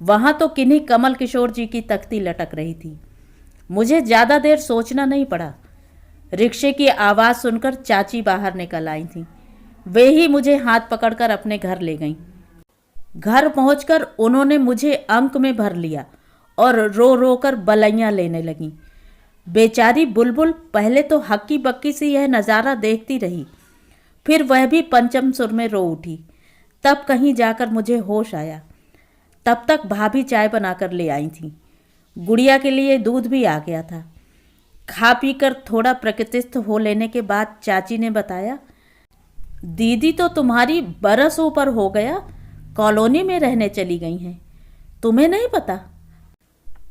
वहाँ तो किन्हीं कमल किशोर जी की तख्ती लटक रही थी। मुझे ज़्यादा देर सोचना नहीं पड़ा। रिक्शे की आवाज़ सुनकर चाची बाहर निकल आई थीं। वे ही मुझे हाथ पकड़कर अपने घर ले गईं। घर पहुंचकर उन्होंने मुझे अंक में भर लिया और रो रो कर बलैयाँ लेने लगीं। बेचारी बुलबुल पहले तो हक्की बक्की सी यह नज़ारा देखती रही, फिर वह भी पंचम सुर में रो उठी। तब कहीं जाकर मुझे होश आया। तब तक भाभी चाय बनाकर ले आई थी। गुड़िया के लिए दूध भी आ गया था। खा पी कर थोड़ा प्रकृतिस्थ हो लेने के बाद चाची ने बताया, दीदी तो तुम्हारी बरस ऊपर हो गया कॉलोनी में रहने चली गई हैं। तुम्हें नहीं पता?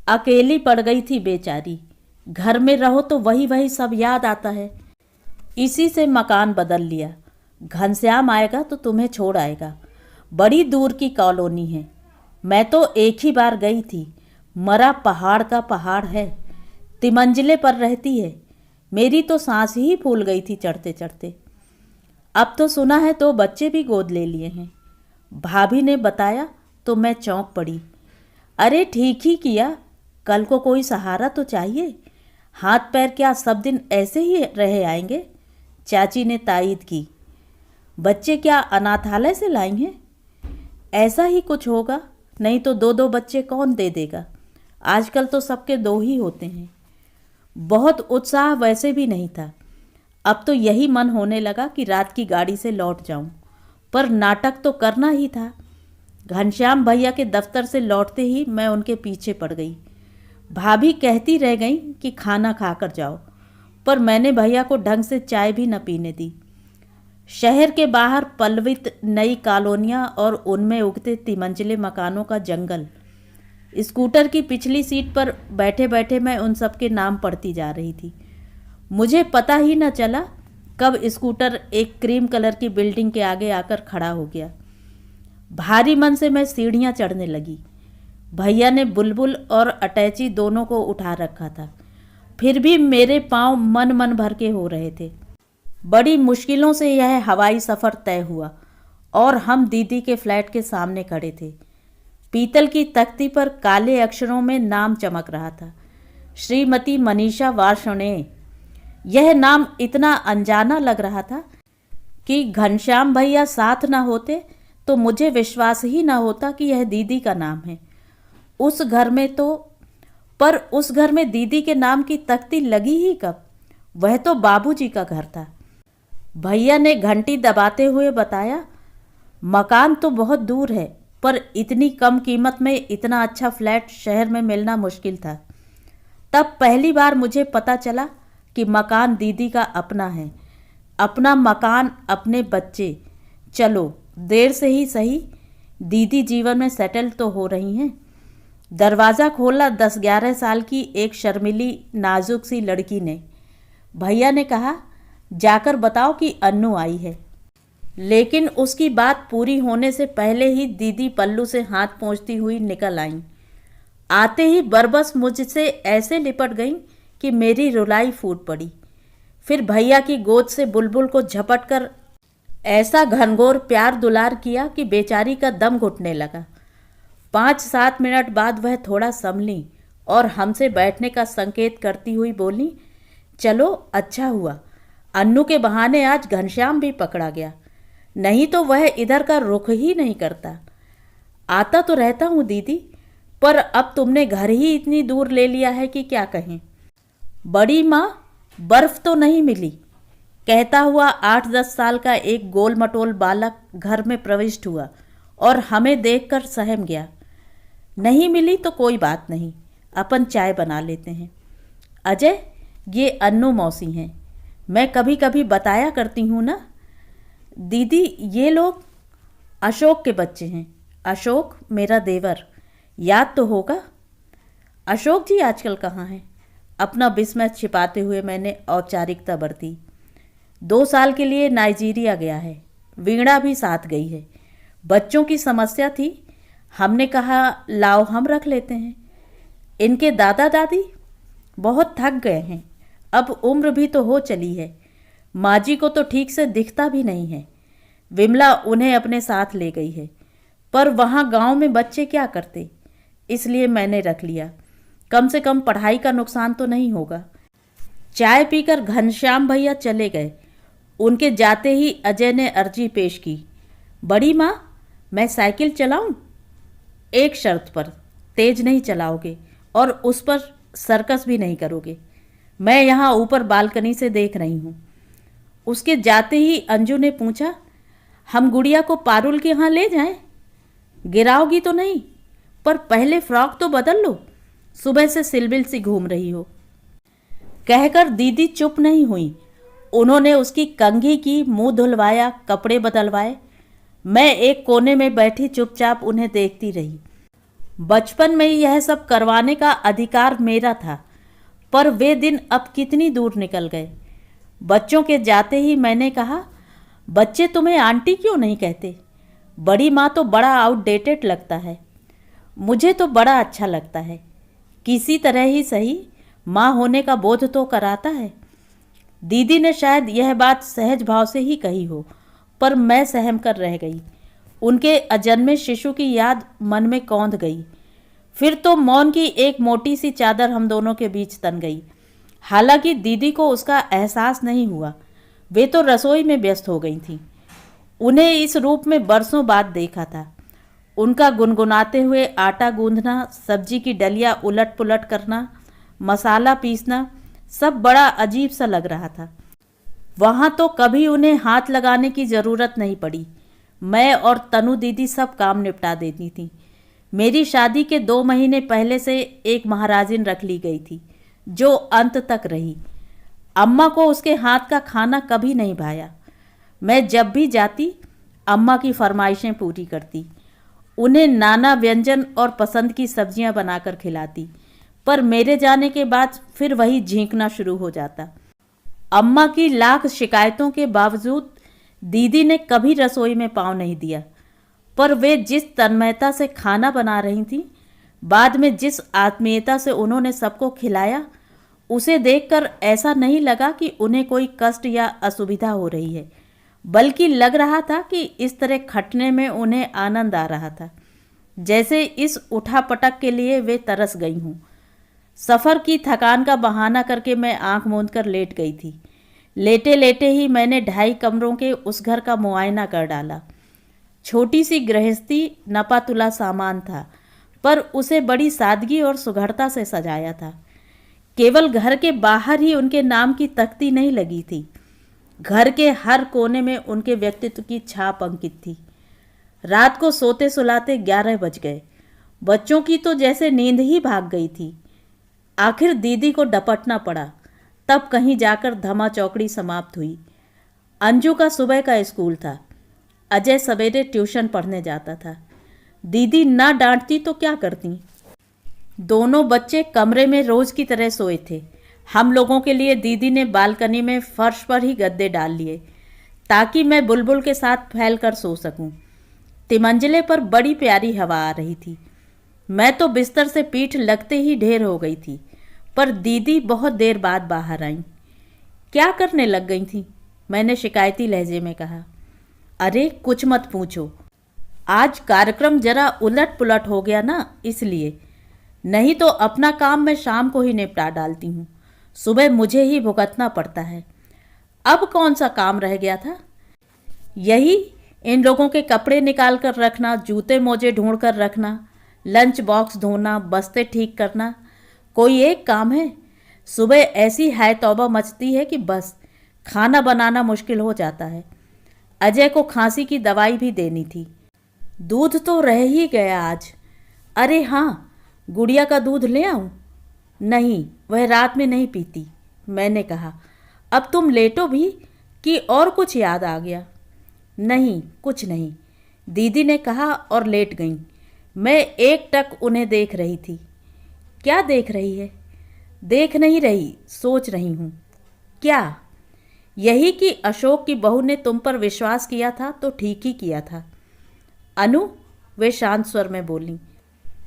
अकेली पड़ गई थी बेचारी। घर में रहो तो वही वही सब याद आता है। इसी से मकान बदल लिया। घनश्याम आएगा तो तुम्हें छोड़ आएगा। बड़ी दूर की कॉलोनी है। मैं तो एक ही बार गई थी। मरा पहाड़ का पहाड़ है। तिमंजिले पर रहती है। मेरी तो सांस ही फूल गई थी चढ़ते चढ़ते। अब तो सुना है 2 बच्चे भी गोद ले लिए हैं। भाभी ने बताया तो मैं चौंक पड़ी। अरे ठीक ही किया, कल को कोई सहारा तो चाहिए, हाथ पैर क्या सब दिन ऐसे ही रहे आएंगे। चाची ने तायीद की। बच्चे क्या अनाथालय से लाई हैं? ऐसा ही कुछ होगा, नहीं तो दो दो बच्चे कौन दे देगा। आजकल तो सबके दो ही होते हैं। बहुत उत्साह वैसे भी नहीं था। अब तो यही मन होने लगा कि रात की गाड़ी से लौट जाऊं, पर नाटक तो करना ही था। घनश्याम भैया के दफ्तर से लौटते ही मैं उनके पीछे पड़ गई। भाभी कहती रह गई कि खाना खाकर जाओ, पर मैंने भैया को ढंग से चाय भी न पीने दी। शहर के बाहर पल्लवित नई कॉलोनियाँ और उनमें उगते तिमंजिले मकानों का जंगल। स्कूटर की पिछली सीट पर बैठे बैठे मैं उन सब के नाम पढ़ती जा रही थी। मुझे पता ही न चला कब स्कूटर एक क्रीम कलर की बिल्डिंग के आगे आकर खड़ा हो गया। भारी मन से मैं सीढ़ियाँ चढ़ने लगी। भैया ने बुलबुल और अटैची दोनों को उठा रखा था, फिर भी मेरे पाँव मन मन भर के हो रहे थे। बड़ी मुश्किलों से यह हवाई सफ़र तय हुआ और हम दीदी के फ्लैट के सामने खड़े थे। पीतल की तख्ती पर काले अक्षरों में नाम चमक रहा था, श्रीमती मनीषा वार्ष्णेय। यह नाम इतना अनजाना लग रहा था कि घनश्याम भैया साथ न होते तो मुझे विश्वास ही न होता कि यह दीदी का नाम है। उस घर में दीदी के नाम की तख्ती लगी ही कब? वह तो बाबूजी का घर था। भैया ने घंटी दबाते हुए बताया, मकान तो बहुत दूर है, पर इतनी कम कीमत में इतना अच्छा फ्लैट शहर में मिलना मुश्किल था। तब पहली बार मुझे पता चला कि मकान दीदी का अपना है। अपना मकान, अपने बच्चे। चलो देर से ही सही, दीदी जीवन में सेटल तो हो रही हैं। दरवाज़ा खोला 10-11 साल की एक शर्मीली नाजुक सी लड़की ने। भैया ने कहा, जाकर बताओ कि अन्नू आई है। लेकिन उसकी बात पूरी होने से पहले ही दीदी पल्लू से हाथ पोंछती हुई निकल आईं। आते ही बरबस मुझसे ऐसे लिपट गईं कि मेरी रुलाई फूट पड़ी। फिर भैया की गोद से बुलबुल को झपट कर ऐसा घनघोर प्यार दुलार किया कि बेचारी का दम घुटने लगा। 5-7 मिनट बाद वह थोड़ा संभली और हमसे बैठने का संकेत करती हुई बोली, चलो अच्छा हुआ, अन्नू के बहाने आज घनश्याम भी पकड़ा गया, नहीं तो वह इधर का रुख ही नहीं करता। आता तो रहता हूँ दीदी, पर अब तुमने घर ही इतनी दूर ले लिया है कि क्या कहें। बड़ी माँ, बर्फ तो नहीं मिली, कहता हुआ 8-10 साल का एक गोल मटोल बालक घर में प्रविष्ट हुआ और हमें देखकर सहम गया। नहीं मिली तो कोई बात नहीं, अपन चाय बना लेते हैं। अजय, ये अन्नू मौसी हैं, मैं कभी कभी बताया करती हूँ ना। दीदी, ये लोग अशोक के बच्चे हैं। अशोक मेरा देवर, याद तो होगा। अशोक जी आजकल कहाँ हैं? अपना विस्मय छिपाते हुए मैंने औपचारिकता बरती। 2 साल के लिए नाइजीरिया गया है, वीणा भी साथ गई है। बच्चों की समस्या थी, हमने कहा लाओ हम रख लेते हैं। इनके दादा दादी बहुत थक गए हैं, अब उम्र भी तो हो चली है। माँ जी को तो ठीक से दिखता भी नहीं है। विमला उन्हें अपने साथ ले गई है, पर वहाँ गांव में बच्चे क्या करते, इसलिए मैंने रख लिया। कम से कम पढ़ाई का नुकसान तो नहीं होगा। चाय पीकर घनश्याम भैया चले गए। उनके जाते ही अजय ने अर्जी पेश की, बड़ी माँ, मैं साइकिल चलाऊं? एक शर्त पर, तेज नहीं चलाओगे और उस पर सर्कस भी नहीं करोगे। मैं यहाँ ऊपर बालकनी से देख रही हूँ। उसके जाते ही अंजू ने पूछा, हम गुड़िया को पारुल के यहाँ ले जाएं? गिराओगी तो नहीं? पर पहले फ्रॉक तो बदल लो, सुबह से सिलबिल सी घूम रही हो। कहकर दीदी चुप नहीं हुई। उन्होंने उसकी कंघी की, मुंह धुलवाया, कपड़े बदलवाए। मैं एक कोने में बैठी चुपचाप उन्हें देखती रही। बचपन में यह सब करवाने का अधिकार मेरा था, पर वे दिन अब कितनी दूर निकल गए। बच्चों के जाते ही मैंने कहा, बच्चे तुम्हें आंटी क्यों नहीं कहते? बड़ी माँ तो बड़ा आउटडेटेड लगता है। मुझे तो बड़ा अच्छा लगता है, किसी तरह ही सही माँ होने का बोध तो कराता है। दीदी ने शायद यह बात सहज भाव से ही कही हो, पर मैं सहम कर रह गई। उनके अजन्मे शिशु की याद मन में कौंध गई। फिर तो मौन की एक मोटी सी चादर हम दोनों के बीच तन गई। हालांकि दीदी को उसका एहसास नहीं हुआ, वे तो रसोई में व्यस्त हो गई थीं। उन्हें इस रूप में बरसों बाद देखा था। उनका गुनगुनाते हुए आटा गूंदना, सब्जी की डलिया उलट पुलट करना, मसाला पीसना, सब बड़ा अजीब सा लग रहा था। वहाँ तो कभी उन्हें हाथ लगाने की ज़रूरत नहीं पड़ी। मैं और तनु दीदी सब काम निपटा देती थी। मेरी शादी के 2 महीने पहले से एक महाराजिन रख ली गई थी, जो अंत तक रही। अम्मा को उसके हाथ का खाना कभी नहीं भाया। मैं जब भी जाती, अम्मा की फरमाइशें पूरी करती, उन्हें नाना व्यंजन और पसंद की सब्जियां बनाकर खिलाती। पर मेरे जाने के बाद फिर वही झींकना शुरू हो जाता। अम्मा की लाख शिकायतों के बावजूद दीदी ने कभी रसोई में पाँव नहीं दिया। पर वे जिस तन्मयता से खाना बना रही थीं, बाद में जिस आत्मीयता से उन्होंने सबको खिलाया, उसे देखकर ऐसा नहीं लगा कि उन्हें कोई कष्ट या असुविधा हो रही है, बल्कि लग रहा था कि इस तरह खटने में उन्हें आनंद आ रहा था, जैसे इस उठापटक के लिए वे तरस गई हूँ। सफ़र की थकान का बहाना करके मैं आंख मूंद कर लेट गई थी। लेटे लेटे ही मैंने 2.5 कमरों के उस घर का मुआयना कर डाला। छोटी सी गृहस्थी, नपा तुला सामान था, पर उसे बड़ी सादगी और सुघड़ता से सजाया था। केवल घर के बाहर ही उनके नाम की तख्ती नहीं लगी थी, घर के हर कोने में उनके व्यक्तित्व की छाप अंकित थी। रात को सोते सुलाते 11 बज गए। बच्चों की तो जैसे नींद ही भाग गई थी। आखिर दीदी को डपटना पड़ा, तब कहीं जाकर धमा चौकड़ी समाप्त हुई। अंजू का सुबह का स्कूल था, अजय सवेरे ट्यूशन पढ़ने जाता था। दीदी ना डांटती तो क्या करती। दोनों बच्चे कमरे में रोज की तरह सोए थे। हम लोगों के लिए दीदी ने बालकनी में फर्श पर ही गद्दे डाल लिए, ताकि मैं बुलबुल के साथ फैल कर सो सकूं। तिमंजले पर बड़ी प्यारी हवा आ रही थी। मैं तो बिस्तर से पीठ लगते ही ढेर हो गई थी, पर दीदी बहुत देर बाद बाहर आईं। क्या करने लग गई थी? मैंने शिकायती लहजे में कहा। अरे कुछ मत पूछो, आज कार्यक्रम जरा उलट पुलट हो गया ना, इसलिए। नहीं तो अपना काम मैं शाम को ही निपटा डालती हूँ, सुबह मुझे ही भुगतना पड़ता है। अब कौन सा काम रह गया था? यही इन लोगों के कपड़े निकाल कर रखना, जूते मोजे ढूंढ कर रखना, लंच बॉक्स धोना, बस्ते ठीक करना। कोई एक काम है? सुबह ऐसी हाय तौबा मचती है कि बस खाना बनाना मुश्किल हो जाता है। अजय को खांसी की दवाई भी देनी थी। दूध तो रह ही गया आज। अरे हाँ, गुड़िया का दूध ले आऊं? नहीं, वह रात में नहीं पीती। मैंने कहा। अब तुम लेटो भी, कि और कुछ याद आ गया? नहीं, कुछ नहीं, दीदी ने कहा और लेट गईं। मैं एकटक उन्हें देख रही थी। क्या देख रही है? देख नहीं रही, सोच रही हूँ। क्या? यही कि अशोक की बहू ने तुम पर विश्वास किया था तो ठीक ही किया था। अनु, वे शांत स्वर में बोली,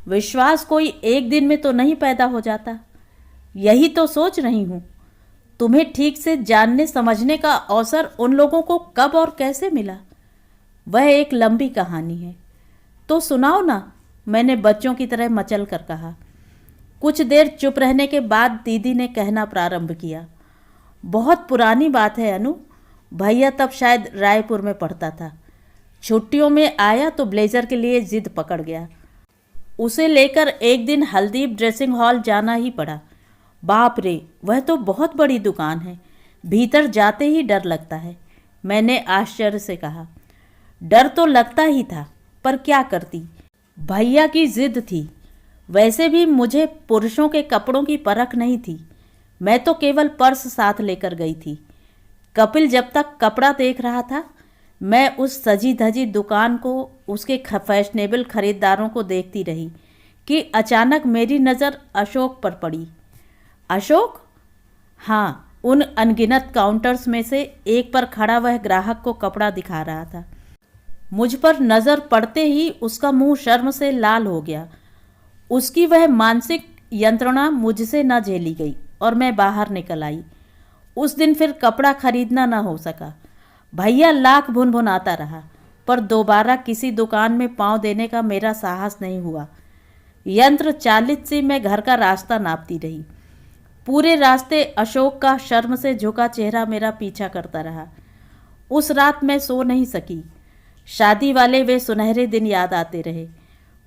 विश्वास कोई एक दिन में तो नहीं पैदा हो जाता। यही तो सोच रही हूँ। तुम्हें ठीक से जानने समझने का अवसर उन लोगों को कब और कैसे मिला, वह एक लंबी कहानी है। तो सुनाओ ना, मैंने बच्चों की तरह मचल कर कहा। कुछ देर चुप रहने के बाद दीदी ने कहना प्रारंभ किया। बहुत पुरानी बात है अनु, भैया तब शायद रायपुर में पढ़ता था। छुट्टियों में आया तो ब्लेजर के लिए जिद पकड़ गया। उसे लेकर एक दिन हल्दीप ड्रेसिंग हॉल जाना ही पड़ा। बाप रे, वह तो बहुत बड़ी दुकान है, भीतर जाते ही डर लगता है। मैंने आश्चर्य से कहा। डर तो लगता ही था, पर क्या करती, भैया की जिद थी। वैसे भी मुझे पुरुषों के कपड़ों की परख नहीं थी, मैं तो केवल पर्स साथ लेकर गई थी। कपिल जब तक कपड़ा देख रहा था, मैं उस सजी धजी दुकान को, उसके फैशनेबल खरीदारों को देखती रही कि अचानक मेरी नज़र अशोक पर पड़ी। अशोक? हाँ, उन अनगिनत काउंटर्स में से एक पर खड़ा वह ग्राहक को कपड़ा दिखा रहा था। मुझ पर नज़र पड़ते ही उसका मुंह शर्म से लाल हो गया। उसकी वह मानसिक यंत्रणा मुझसे न झेली गई और मैं बाहर निकल आई। उस दिन फिर कपड़ा खरीदना न हो सका। भैया लाख भुनभुनाता रहा, पर दोबारा किसी दुकान में पांव देने का मेरा साहस नहीं हुआ। यंत्र चालित सी मैं घर का रास्ता नापती रही। पूरे रास्ते अशोक का शर्म से झुका चेहरा मेरा पीछा करता रहा। उस रात मैं सो नहीं सकी। शादी वाले वे सुनहरे दिन याद आते रहे।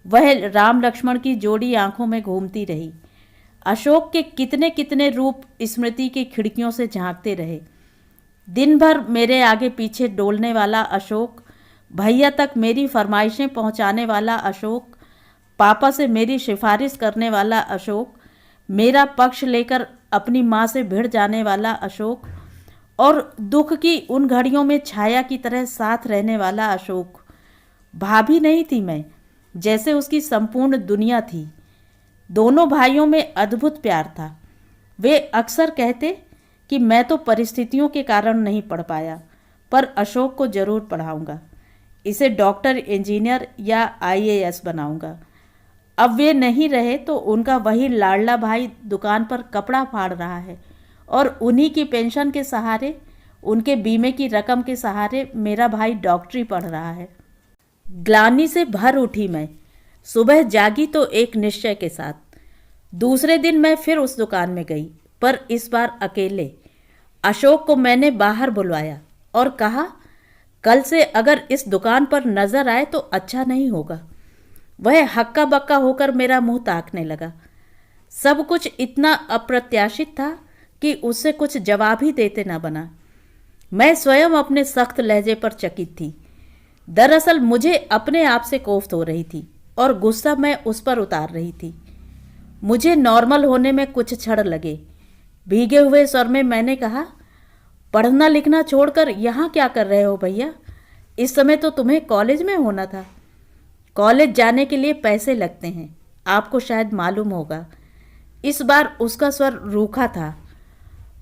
वह राम लक्ष्मण की जोड़ी आंखों में घूमती रही। अशोक के कितने कितने रूप स्मृति की खिड़कियों से झांकते रहे। दिन भर मेरे आगे पीछे डोलने वाला अशोक, भैया तक मेरी फरमाइशें पहुंचाने वाला अशोक, पापा से मेरी सिफारिश करने वाला अशोक, मेरा पक्ष लेकर अपनी माँ से भिड़ जाने वाला अशोक, और दुख की उन घड़ियों में छाया की तरह साथ रहने वाला अशोक। भाभी नहीं थी मैं, जैसे उसकी संपूर्ण दुनिया थी। दोनों भाइयों में अद्भुत प्यार था। वे अक्सर कहते कि मैं तो परिस्थितियों के कारण नहीं पढ़ पाया, पर अशोक को जरूर पढ़ाऊंगा। इसे डॉक्टर, इंजीनियर या आईएएस बनाऊंगा। अब वे नहीं रहे तो उनका वही लाडला भाई दुकान पर कपड़ा फाड़ रहा है और उन्हीं की पेंशन के सहारे, उनके बीमे की रकम के सहारे मेरा भाई डॉक्टरी पढ़ रहा है। ग्लानि से भर उठी मैं। सुबह जागी तो एक निश्चय के साथ। दूसरे दिन मैं फिर उस दुकान में गई, पर इस बार अकेले। अशोक को मैंने बाहर बुलवाया और कहा, कल से अगर इस दुकान पर नजर आए तो अच्छा नहीं होगा। वह हक्का बक्का होकर मेरा मुंह ताकने लगा। सब कुछ इतना अप्रत्याशित था कि उससे कुछ जवाब ही देते न बना। मैं स्वयं अपने सख्त लहजे पर चकित थी। दरअसल मुझे अपने आप से कोफ्त हो रही थी और गुस्सा मैं उस पर उतार रही थी। मुझे नॉर्मल होने में कुछ क्षण लगे। भीगे हुए स्वर में मैंने कहा, पढ़ना लिखना छोड़कर यहाँ क्या कर रहे हो भैया? इस समय तो तुम्हें कॉलेज में होना था। कॉलेज जाने के लिए पैसे लगते हैं, आपको शायद मालूम होगा। इस बार उसका स्वर रूखा था।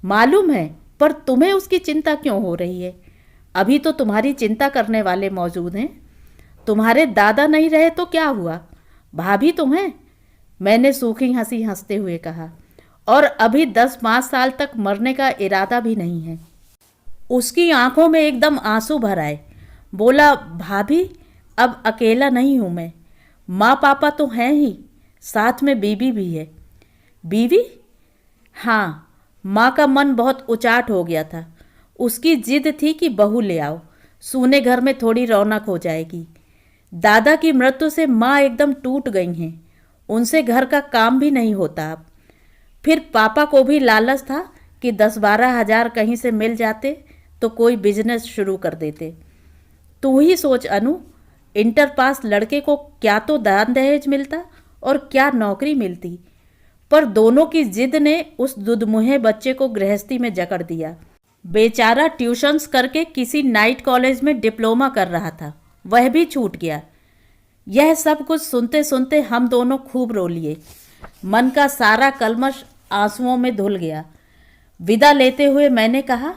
मालूम है, पर तुम्हें उसकी चिंता क्यों हो रही है? अभी तो तुम्हारी चिंता करने वाले मौजूद हैं। तुम्हारे दादा नहीं रहे तो क्या हुआ? भाभी तुम्हें, मैंने सूखी हंसी हंसते हुए कहा, और अभी 10-5 साल तक मरने का इरादा भी नहीं है। उसकी आंखों में एकदम आंसू भर आए। बोला, भाभी अब अकेला नहीं हूँ मैं। माँ पापा तो हैं ही, साथ में बीबी भी है। बीवी? हाँ, माँ का मन बहुत उचाट हो गया था। उसकी जिद थी कि बहू ले आओ, सूने घर में थोड़ी रौनक हो जाएगी। दादा की मृत्यु से माँ एकदम टूट गई हैं। उनसे घर का काम भी नहीं होता अब। फिर पापा को भी लालच था कि 10-12 हजार कहीं से मिल जाते तो कोई बिजनेस शुरू कर देते। तू ही सोच अनु, इंटर पास लड़के को क्या तो दान दहेज मिलता और क्या नौकरी मिलती, पर दोनों की जिद ने उस दुधमुहे बच्चे को गृहस्थी में जकड़ दिया। बेचारा ट्यूशन्स करके किसी नाइट कॉलेज में डिप्लोमा कर रहा था, वह भी छूट गया। यह सब कुछ सुनते सुनते हम दोनों खूब रो लिए। मन का सारा कलमश आंसुओं में धुल गया। विदा लेते हुए मैंने कहा,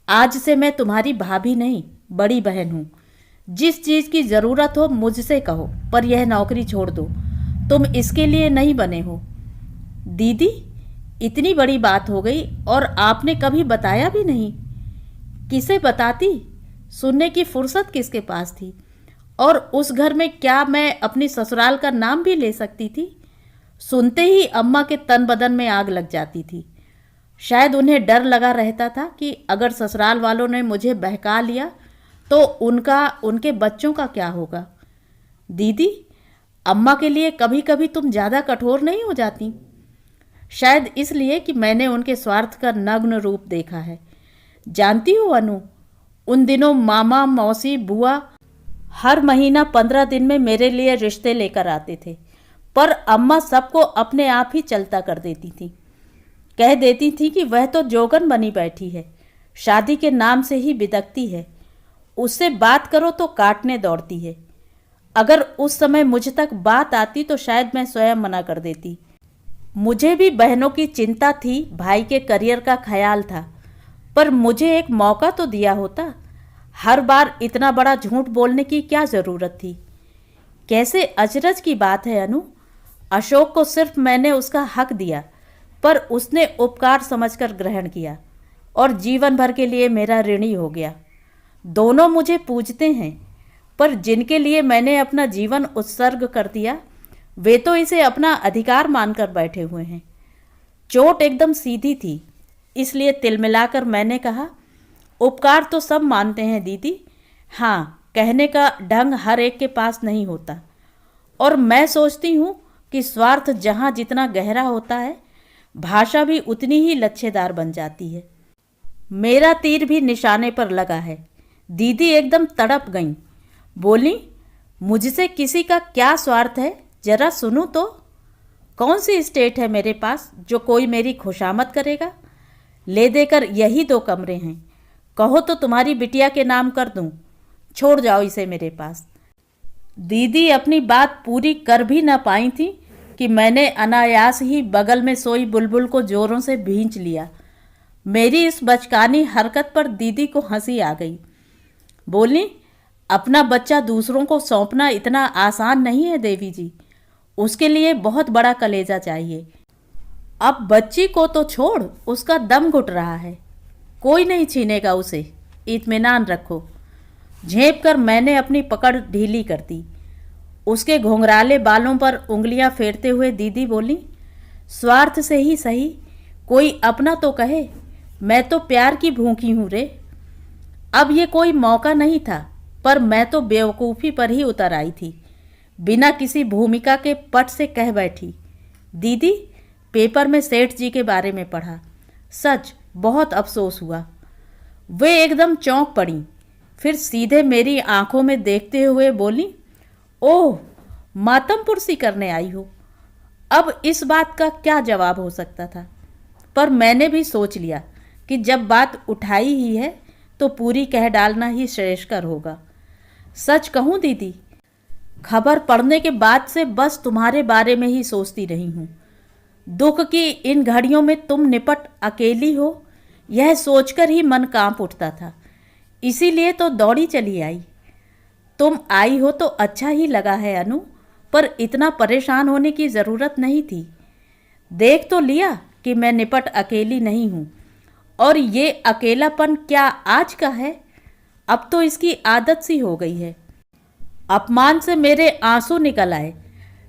आज से मैं तुम्हारी भाभी नहीं, बड़ी बहन हूँ। जिस चीज़ की ज़रूरत हो मुझसे कहो, पर यह नौकरी छोड़ दो। तुम इसके लिए नहीं बने हो। दीदी, इतनी बड़ी बात हो गई और आपने कभी बताया भी नहीं। किसे बताती? सुनने की फुर्सत किसके पास थी? और उस घर में क्या मैं अपनी ससुराल का नाम भी ले सकती थी? सुनते ही अम्मा के तन बदन में आग लग जाती थी। शायद उन्हें डर लगा रहता था कि अगर ससुराल वालों ने मुझे बहका लिया तो उनके बच्चों का क्या होगा। दीदी, अम्मा के लिए कभी कभी तुम ज़्यादा कठोर नहीं हो जाती? शायद इसलिए कि मैंने उनके स्वार्थ का नग्न रूप देखा है। जानती हो अनु, उन दिनों मामा, मौसी, बुआ हर महीना 15 दिन में मेरे लिए रिश्ते लेकर आते थे, पर अम्मा सबको अपने आप ही चलता कर देती थी। कह देती थी कि वह तो जोगन बनी बैठी है, शादी के नाम से ही बिदकती है। उससे बात करो तो काटने दौड़ती है। अगर उस समय मुझ तक बात आती तो शायद मैं स्वयं मना कर देती। मुझे भी बहनों की चिंता थी, भाई के करियर का ख्याल था, पर मुझे एक मौका तो दिया होता। हर बार इतना बड़ा झूठ बोलने की क्या ज़रूरत थी? कैसे अचरज की बात है अनु, अशोक को सिर्फ मैंने उसका हक दिया, पर उसने उपकार समझकर ग्रहण किया और जीवन भर के लिए मेरा ऋणी हो गया। दोनों मुझे पूजते हैं, पर जिनके लिए मैंने अपना जीवन उत्सर्ग कर दिया वे तो इसे अपना अधिकार मानकर बैठे हुए हैं। चोट एकदम सीधी थी, इसलिए तिलमिलाकर मैंने कहा, उपकार तो सब मानते हैं दीदी, हाँ कहने का ढंग हर एक के पास नहीं होता। और मैं सोचती हूँ कि स्वार्थ जहाँ जितना गहरा होता है, भाषा भी उतनी ही लच्छेदार बन जाती है। मेरा तीर भी निशाने पर लगा है। दीदी एकदम तड़प गईं। बोली, मुझसे किसी का क्या स्वार्थ है, जरा सुनूं तो। कौन सी स्टेट है मेरे पास जो कोई मेरी खुशामद करेगा? ले देकर यही 2 कमरे हैं, कहो तो तुम्हारी बिटिया के नाम कर दूं। छोड़ जाओ इसे मेरे पास। दीदी अपनी बात पूरी कर भी न पाई थी कि मैंने अनायास ही बगल में सोई बुलबुल को जोरों से भींच लिया। मेरी इस बचकानी हरकत पर दीदी को हंसी आ गई। बोली, अपना बच्चा दूसरों को सौंपना इतना आसान नहीं है देवी जी, उसके लिए बहुत बड़ा कलेजा चाहिए। अब बच्ची को तो छोड़, उसका दम घुट रहा है, कोई नहीं छीनेगा उसे, इत्मीनान रखो। झेप कर मैंने अपनी पकड़ ढीली कर दी। उसके घुंघराले बालों पर उंगलियां फेरते हुए दीदी बोली, स्वार्थ से ही सही कोई अपना तो कहे, मैं तो प्यार की भूखी हूँ रे। अब ये कोई मौका नहीं था, पर मैं तो बेवकूफ़ी पर ही उतर आई थी। बिना किसी भूमिका के पट से कह बैठी, दीदी पेपर में सेठ जी के बारे में पढ़ा, सच बहुत अफसोस हुआ। वे एकदम चौंक पड़ी, फिर सीधे मेरी आंखों में देखते हुए बोली, ओह मातम पुरसी करने आई हो। अब इस बात का क्या जवाब हो सकता था, पर मैंने भी सोच लिया कि जब बात उठाई ही है तो पूरी कह डालना ही श्रेयस्कर होगा। सच कहूँ दीदी, खबर पढ़ने के बाद से बस तुम्हारे बारे में ही सोचती रही हूँ। दुख की इन घड़ियों में तुम निपट अकेली हो, यह सोचकर ही मन कांप उठता था, इसीलिए तो दौड़ी चली आई। तुम आई हो तो अच्छा ही लगा है अनु, पर इतना परेशान होने की ज़रूरत नहीं थी। देख तो लिया कि मैं निपट अकेली नहीं हूँ, और ये अकेलापन क्या आज का है, अब तो इसकी आदत सी हो गई है। अपमान से मेरे आंसू निकल आए।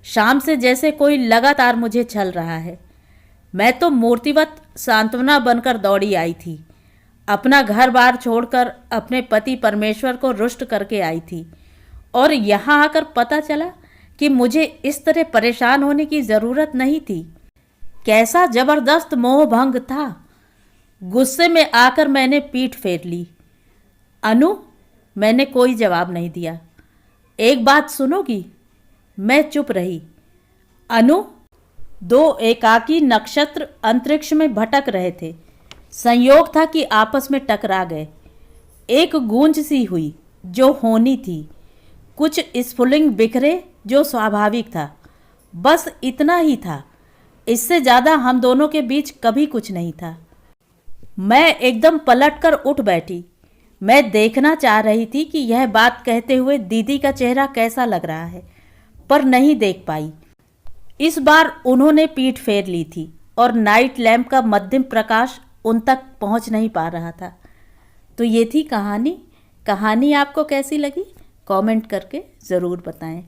शाम से जैसे कोई लगातार मुझे छल रहा है। मैं तो मूर्तिवत सांत्वना बनकर दौड़ी आई थी। अपना घर बार छोड़कर अपने पति परमेश्वर को रुष्ट करके आई थी, और यहाँ आकर पता चला कि मुझे इस तरह परेशान होने की ज़रूरत नहीं थी। कैसा ज़बरदस्त मोह भंग था। गुस्से में आकर मैंने पीठ फेर ली। अनु, मैंने कोई जवाब नहीं दिया। एक बात सुनोगी? मैं चुप रही। अनु, 2 एकाकी नक्षत्र अंतरिक्ष में भटक रहे थे। संयोग था कि आपस में टकरा गए। एक गूंज सी हुई जो होनी थी, कुछ स्फुलिंग बिखरे जो स्वाभाविक था। बस इतना ही था, इससे ज़्यादा हम दोनों के बीच कभी कुछ नहीं था। मैं एकदम पलटकर उठ बैठी। मैं देखना चाह रही थी कि यह बात कहते हुए दीदी का चेहरा कैसा लग रहा है, पर नहीं देख पाई। इस बार उन्होंने पीठ फेर ली थी और नाइट लैंप का मध्यम प्रकाश उन तक पहुंच नहीं पा रहा था। तो ये थी कहानी। कहानी आपको कैसी लगी कमेंट करके ज़रूर बताएं।